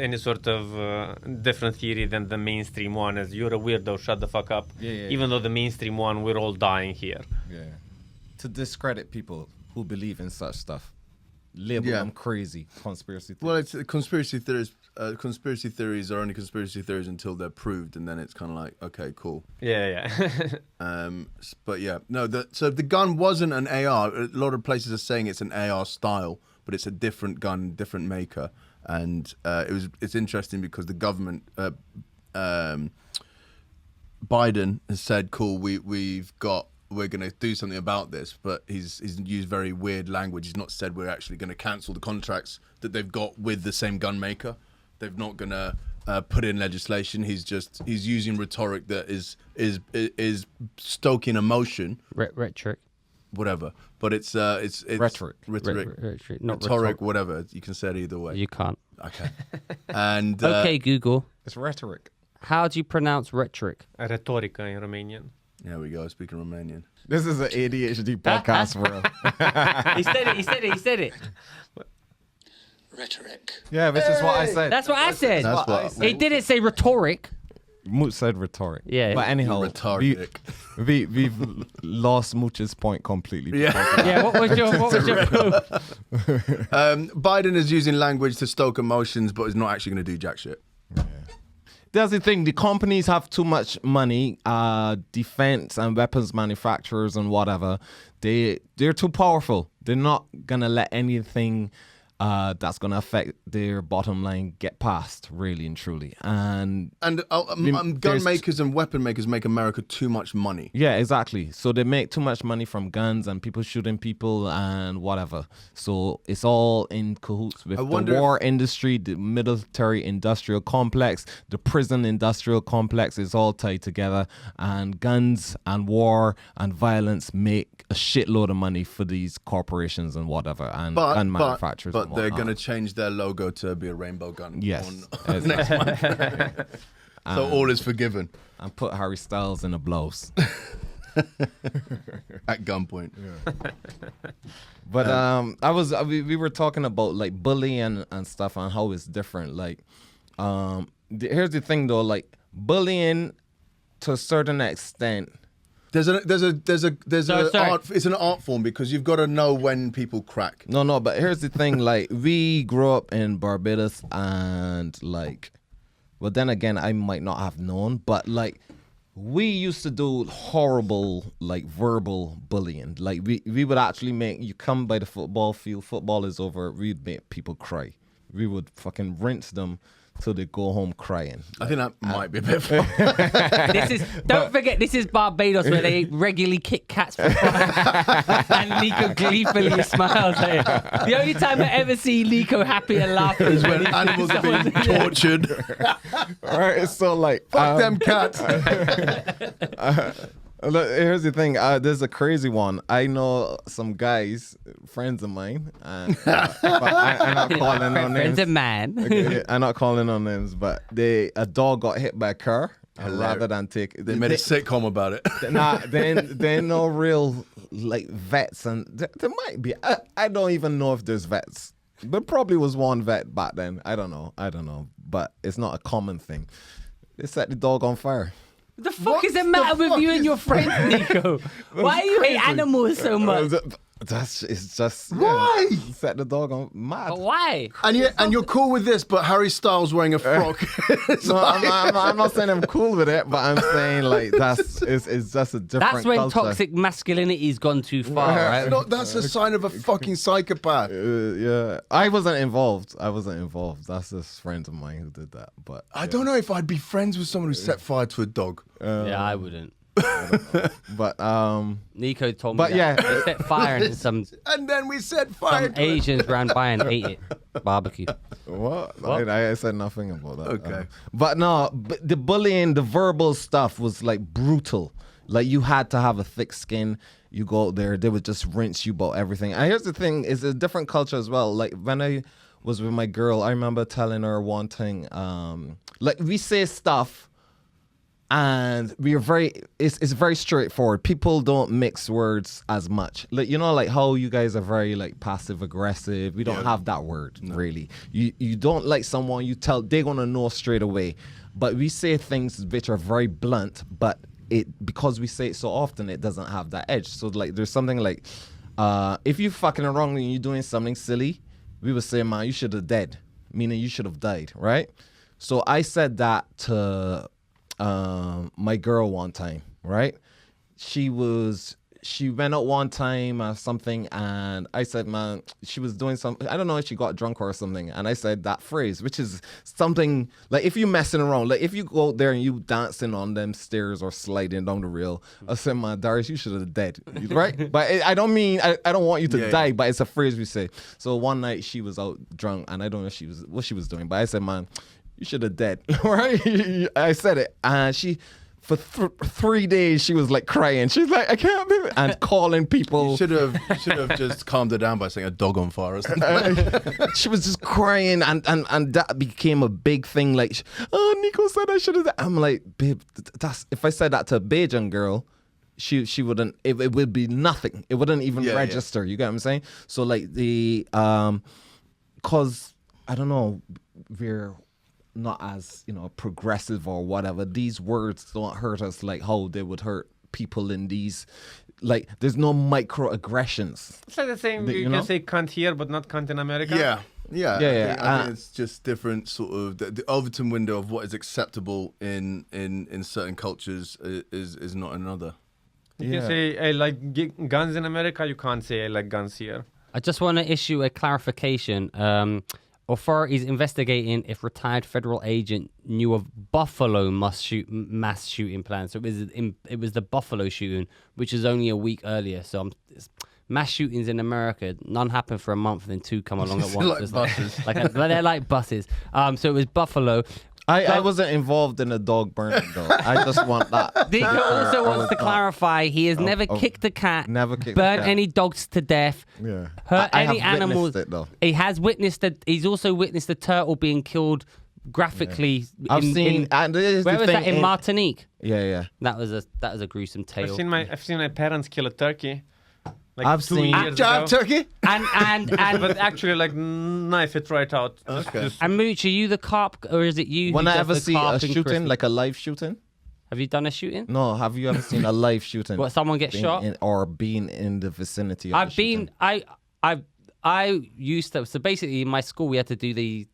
different theory than the mainstream one is. You're a weirdo. Shut the fuck up. Yeah. Even though the mainstream one, we're all dying here. Yeah. To discredit people who believe in such stuff, label them crazy conspiracy theories. Well, it's conspiracy theories. Conspiracy theories are only conspiracy theories until they're proved, and then it's kind of like, okay, cool. Yeah. But yeah, no. So the gun wasn't an AR. A lot of places are saying it's an AR style, but it's a different gun, different maker. And it's interesting because the government, Biden has said, cool, we're going to do something about this, but he's used very weird language. He's not said we're actually going to cancel the contracts that they've got with the same gun maker. They're not going to put in legislation. He's using rhetoric that is stoking emotion. Rhetoric. Whatever, but it's Rhetoric. Rhetoric, whatever. You can say it either way. You can't. Okay. And Okay, Google. It's rhetoric. How do you pronounce rhetoric? Rhetoric in Romanian. There we go. Speaking Romanian. This is an ADHD podcast, bro. He said it. Rhetoric. Yeah, this is what I said. That's what I said. That's what I said. He didn't say rhetoric. Mooch said rhetoric. Yeah. But anyhow, Rhetoric. we've lost Mooch's point completely. Yeah. Yeah, what was your proof? Biden is using language to stoke emotions, but is not actually going to do jack shit. That's the thing. The companies have too much money. Defense and weapons manufacturers and whatever. They're too powerful. They're not gonna let anything that's going to affect their bottom line get past, really and truly. And gun there's- makers and weapon makers make America too much money. yeah, exactly. So they make too much money from guns and people shooting people and whatever. So it's all in cahoots with the wonder war industry, the military industrial complex, the prison industrial complex is all tied together. And guns and war and violence make a shitload of money for these corporations and whatever, and gun manufacturers. But and they're whatnot. going to change their logo to be a rainbow gun. Yes, on next month. So all is forgiven and put Harry Styles in a blouse. at gunpoint. But we were talking about like bullying and stuff and how it's different. Like, here's the thing though, like bullying to a certain extent. There's Sorry. art. It's an art form because you've got to know when people crack. No, but here's the thing. Like, we grew up in Barbados and like, well, then again, I might not have known, but like, we used to do horrible, like, verbal bullying. Like, we would actually make you come by the football field, football is over, we'd make people cry. We would fucking rinse them till they go home crying. I think that might be a bit fun. Don't forget, this is Barbados where they regularly kick cats for fun. And Nico gleefully smiles at him. The only time I ever see Nico happy and laughing Is when animals are being tortured. All right, so like, Fuck them cats. look, here's the thing. There's a crazy one. I know some guys, friends of mine, and but I'm not calling on Friends names. of man. Okay, I'm not calling on names, but a dog got hit by a car, and rather than take, They made a sitcom about it. they're no real like vets, and there might be. I don't even know if there's vets. There probably was one vet back then. I don't know, but it's not a common thing. They set the dog on fire. The fuck is the matter with you and your friends, Nico? Why do you hate animals so much? It's just Why? Set the dog on mad. But why? And you're cool with this, but Harry Styles wearing a frock. No, I'm not saying I'm cool with it, but I'm saying like it's just a different. That's when culture. toxic masculinity's gone too far, right? That's a sign of a fucking psychopath. Yeah, I wasn't involved. That's just friends of mine who did that. But I don't know if I'd be friends with someone who set fire to a dog. Yeah, I wouldn't. But Nico told me But that. yeah. They set fire into some And then we set fire to it. Asians ran by and ate it. Barbecue. what? I said nothing about that. Okay. But no, the bullying, the verbal stuff was like brutal. Like, you had to have a thick skin. You go out there, they would just rinse you about everything. And here's the thing, it's a different culture as well. Like, when I was with my girl, I remember telling her one thing, like, we say stuff and we are it's very straightforward. People don't mix words as much. Like, you know, like how you guys are very like passive aggressive. We don't have that word really. You don't like someone, you tell, they're gonna know straight away. But we say things which are very blunt, but because we say it so often, it doesn't have that edge. So like, there's something like, if you fucking wrong and you're doing something silly, we would say, man, you should have dead, meaning you should have died, right? So I said that to my girl one time, right? She went out one time or something, and I said, man, she was doing something, I don't know if she got drunk or something, and I said that phrase, which is something like, if you messing around, like if you go out there and you dancing on them stairs or sliding down the rail, I said, man, Darius, you should have dead, right? But I don't mean, I don't want you to die, but it's a phrase we say. So one night she was out drunk, and I don't know what she was doing, but I said, man, you should have dead, right? I said it, and she, for 3 days, she was like crying. She's like, I can't believe it, and calling people. You should have just calmed her down by saying a dog on fire or something. She was just crying, and that became a big thing. Like, oh, Nico said I should have. I'm like, babe, that's, if I said that to a Bajan girl, she wouldn't. It would be nothing. It wouldn't even register. You get what I'm saying? So like cause I don't know, we're not as, progressive or whatever. These words don't hurt us like how they would hurt people in these, like, there's no microaggressions. It's like the same, you you can know? say cunt here, but not cunt in America. Yeah. Yeah. I think it's just different sort of the Overton window of what is acceptable in certain cultures is not another. You can say, I like guns in America, you can't say, I like guns here. I just want to issue a clarification. Authorities investigating if retired federal agent knew of Buffalo mass shooting plans. So it was the Buffalo shooting, which is only a week earlier. So mass shootings in America, none happen for a month, then 2 come along at once. Like It's buses. they're like buses. So it was Buffalo. I wasn't involved in a dog burning though. I just want that. Nico also wants to clarify he has never oh, kicked a cat, never kicked a burnt cat. any dogs to death, Yeah. hurt I any have animals. witnessed it, though. He has witnessed it. He's also witnessed a turtle being killed graphically. I've seen. And this is where the was thing that in Martinique? Yeah. That was a gruesome tale. I've seen my parents kill a turkey. Like I've 2 seen- years Job ago. turkey. And But actually, like, knife it right out. Okay. and Mooch, are you the cop or is it you? When who I does ever the see carp a in shooting, Christmas? like a live shooting. Have you done a shooting? No, have you ever seen a live shooting? What, someone get shot? Or being in the vicinity of I've the been. shooting? I used to. So basically, in my school, we had to do the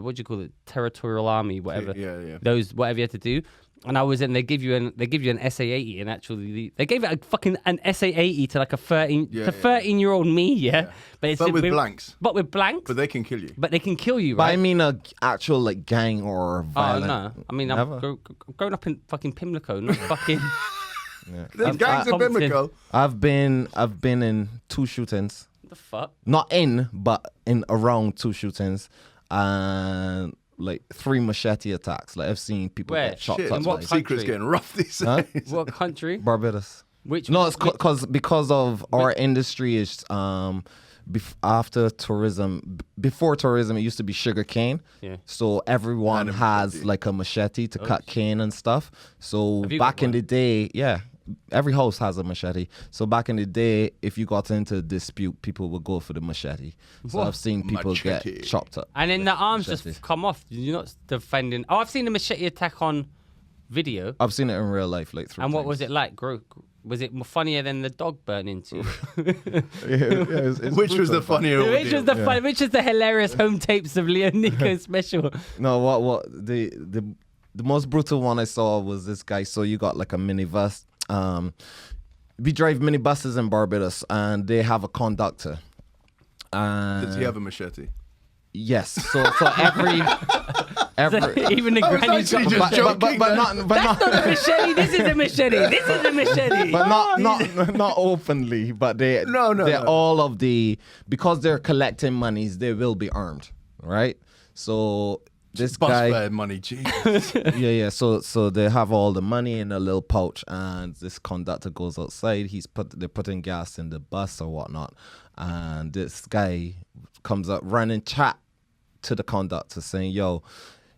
what do you call it? Territorial army, whatever. Yeah. Those whatever you had to do. And I was in. They give you an SA-80, and actually they gave it a fucking an SA-80 to like a 13-year-old me. Yeah, but But with blanks. But with blanks. But they can kill you. But they can kill you, But right? I mean a actual like gang or Oh violent. no! I mean, Never? I'm growing up in fucking Pimlico, not fucking. There's gangs in Pimlico. I've been in 2 shootings. What the fuck? Not in, but in around 2 shootings, and like 3 machete attacks. Like I've seen people Where? get chopped Shit, up. in what like, secret's country? getting rough these Huh? days. What country? Barbados. Which? No, it's because of our industry is after tourism. Before tourism, it used to be sugar cane. Yeah. So everyone And a has machete. like a machete to cut cane and stuff. So Have you got back in one? the day, yeah, every house has a machete. So back in the day, if you got into a dispute, people would go for the machete. So I've seen people Machete. get chopped up. And then the arms Machete. just come off. You're not defending. Oh, I've seen a machete attack on video. I've seen it in real life, like 3 And what times. was it like? Was it more funnier than the dog burning to you? It's Which was the funnier which was ordeal? which is the hilarious home tapes of Leo Nico special? No, what the most brutal one I saw was this guy. So you got like a minibus. We drive minibuses in Barbados, and they have a conductor. Does he have a machete? Yes. So every Even the granny's got. actually just but not That's not a machete. This is a machete. This is a machete. but not openly. But they No. all of the, because they're collecting monies, they will be armed, right? So this Bus guy. fare money, gee. Yeah. So they have all the money in a little pouch, and this conductor goes outside. They're putting gas in the bus or whatnot, and this guy comes up running chat to the conductor saying, "Yo,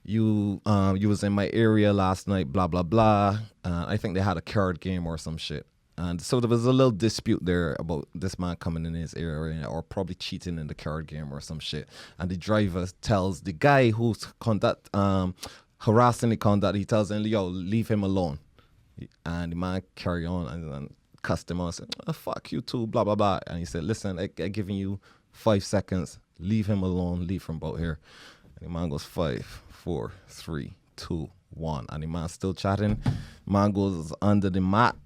you was in my area last night, blah blah blah." I think they had a card game or some shit. And so there was a little dispute there about this man coming in his area or probably cheating in the card game or some shit. And the driver tells the guy who's harassing the conductor, he tells him, "Yo, leave him alone." And the man carry on and cussed him out and said, "Oh, fuck you too, blah, blah, blah." And he said, "Listen, I'm giving you 5 seconds. Leave him alone. Leave from about here." And the man goes 5, 4, 3, 2, 1. And the man's still chatting. Man goes under the mat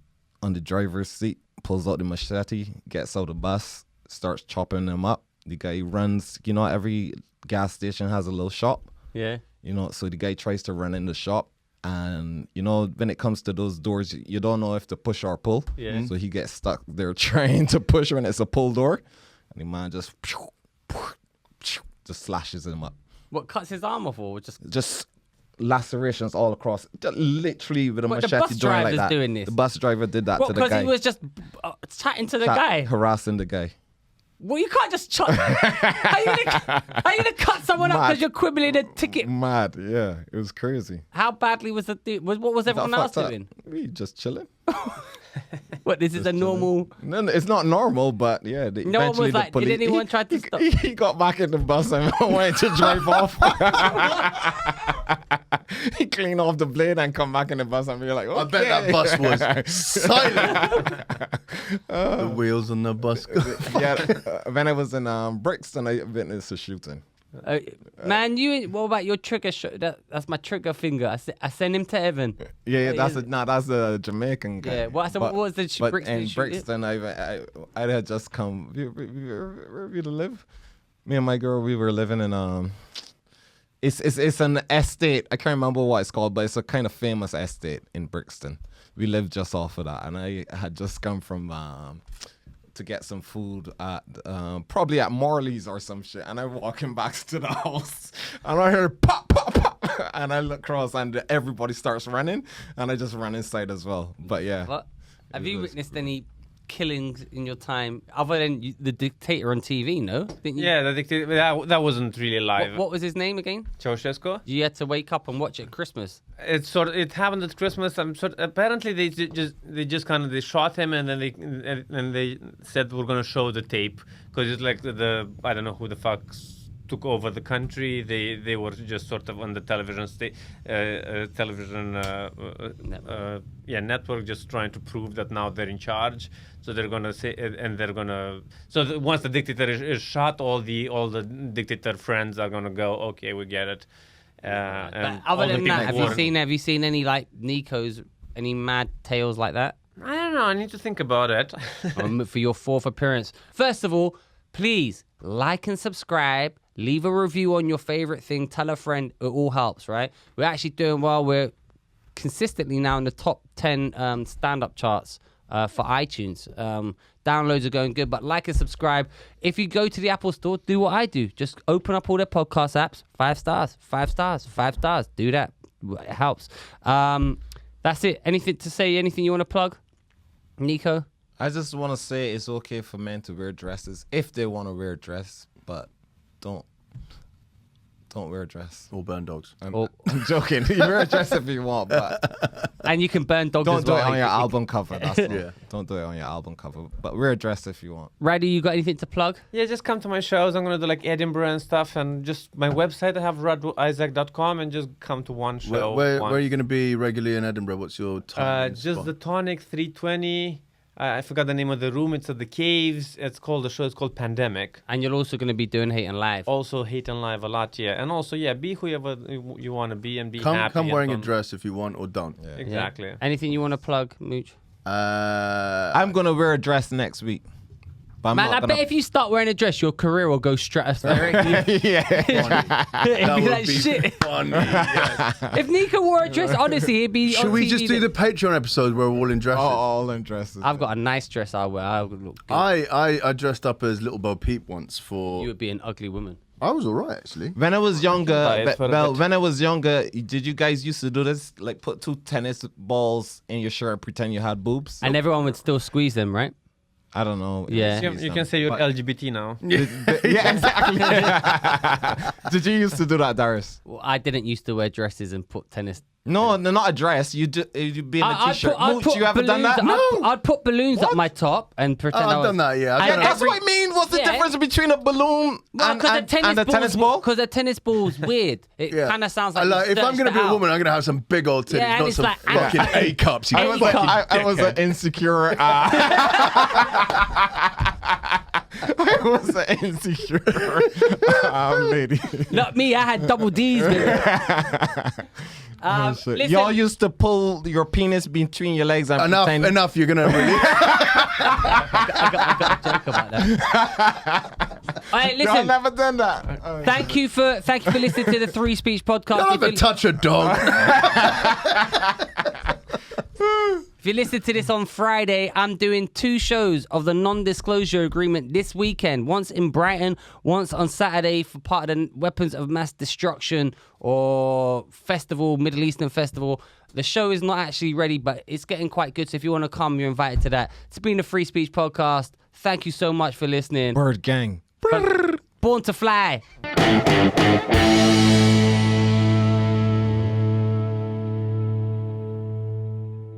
on the driver's seat, pulls out the machete, gets out the bus, starts chopping them up. The guy runs, every gas station has a little shop, Yeah. so the guy tries to run in the shop. And, when it comes to those doors, you don't know if to push or pull. Yeah. So he gets stuck there trying to push when it's a pull door. And the man just slashes him up. What, cuts his arm off or Just lacerations all across, just literally with a What, the machete bus doing like driver's that. doing this? The bus driver did that What, to the guy. because he was just chatting to the guy? Harassing the guy. Well, you can't just chop. How you gonna cut someone up Mad. because you're quibbling a ticket? Mad, yeah. It was crazy. How badly was the dude? What was everyone else Fucked up. doing? We just chilling. What, this is a normal... No, it's not normal, but yeah. No one eventually was the like, did police, anyone try to stop? He got back in the bus and went to drive off. He cleaned off the blade and come back in the bus and be like, okay. I bet that bus was silent. The wheels on the bus. Yeah, when I was in Brixton, I witnessed a shooting. Man, what about your trigger? That's my trigger finger. I send him to heaven. Yeah, that's a Jamaican guy. Yeah, what was the but Brixton in shoot? Brixton, I had just come. Where we live? Me and my girl, we were living in It's an estate. I can't remember what it's called, but it's a kind of famous estate in Brixton. We lived just off of that, and I had just come from to get some food at probably at Morley's or some shit, and I'm walking back to the house, and I hear pop, pop, pop, and I look across, and everybody starts running, and I just run inside as well. But yeah. What? Have you witnessed any killings in your time other than the dictator on TV? No, didn't you? Yeah, that wasn't really live. What was his name again? Ceausescu. You had to wake up and watch it at Christmas. It happened at Christmas. Apparently they just kind of shot him, and then they said we're gonna show the tape because it's like I don't know who the fuck took over the country. They were just sort of on the network, just trying to prove that now they're in charge. So they're gonna say, and they're gonna. So once the dictator is shot, all the dictator friends are gonna go. Okay, we get it. But other than that, have you seen any like Nico's, any mad tales like that? I don't know. I need to think about it. For your 4th appearance. First of all, please like and subscribe. Leave a review on your favorite thing. Tell a friend. It all helps, right? We're actually doing well. We're consistently now in the top 10 stand-up charts for iTunes. Downloads are going good, but like and subscribe. If you go to the Apple Store, do what I do. Just open up all their podcast apps. 5 stars, 5 stars, 5 stars. Do that. It helps. That's it. Anything to say? Anything you want to plug, Nico? I just want to say it's okay for men to wear dresses if they want to wear a dress, but don't wear a dress. Or burn dogs. I'm joking. You wear a dress if you want, but and you can burn dogs. Don't as do well. it on your album cover. That's all. Yeah. Don't do it on your album cover, but wear a dress if you want. Radu, you got anything to plug? Yeah, just come to my shows. I'm gonna do like Edinburgh and stuff, and just my website. I have raduisac.com, and just come to one show. Where are you going to be regularly in Edinburgh? What's your time? Just the Tonic 320. I forgot the name of the room. It's at the Caves. The show is called Pandemic. And you're also going to be doing Hate and Live. Also Hate and Live a lot, yeah. And also, yeah, be whoever you want to be and be happy. Come wearing a fun. dress if you want, or don't. Yeah. Exactly. Yeah. Anything you want to plug, Mooch? I'm going to wear a dress next week. But Man, I bet if you start wearing a dress, your career will go stratospheric. That would like be shit. funny. Yes. If Nico wore a dress, honestly, he'd be. Should we just do the Patreon episode where we're all in dresses? all in dresses. I've got a nice dress I wear. I would look good. I dressed up as Little Bo Peep once for. You would be an ugly woman. I was alright actually. When I was younger, Well, when I was younger, did you guys used to do this? Like put 2 tennis balls in your shirt, pretend you had boobs? And everyone would still squeeze them, right? I don't know. Yeah. You can say you're LGBT now. Yeah, exactly. Did you used to do that, Darius? Well, I didn't used to wear dresses and put tennis. No, not a dress. You'd be in a t-shirt. Mooch, you ever done that? I'd put balloons up my top and pretend I I've was... done that, yeah. Yeah, that's what I mean. What's the difference between a balloon and a tennis ball? Because a tennis ball's weird. It kind of sounds like if I'm going to be a woman, I'm going to have some big old titties, Yeah, and not it's some like- fucking A cups. I was an insecure. I was an insecure lady. Not me, I had double D's. Listen, Y'all used to pull your penis between your legs and pretend. Enough. You're gonna really. I got a joke about that. All right, No, I've listen. never done that. Thank you for listening to the Three Speech podcast. Don't ever touch a dog. If you listen to this on Friday, I'm doing 2 shows of the non-disclosure agreement this weekend. Once in Brighton, once on Saturday for part of the Weapons of Mass Destruction or festival, Middle Eastern festival. The show is not actually ready, but it's getting quite good. So if you want to come, you're invited to that. It's been the Free Speech podcast. Thank you so much for listening. Bird gang. Born to fly.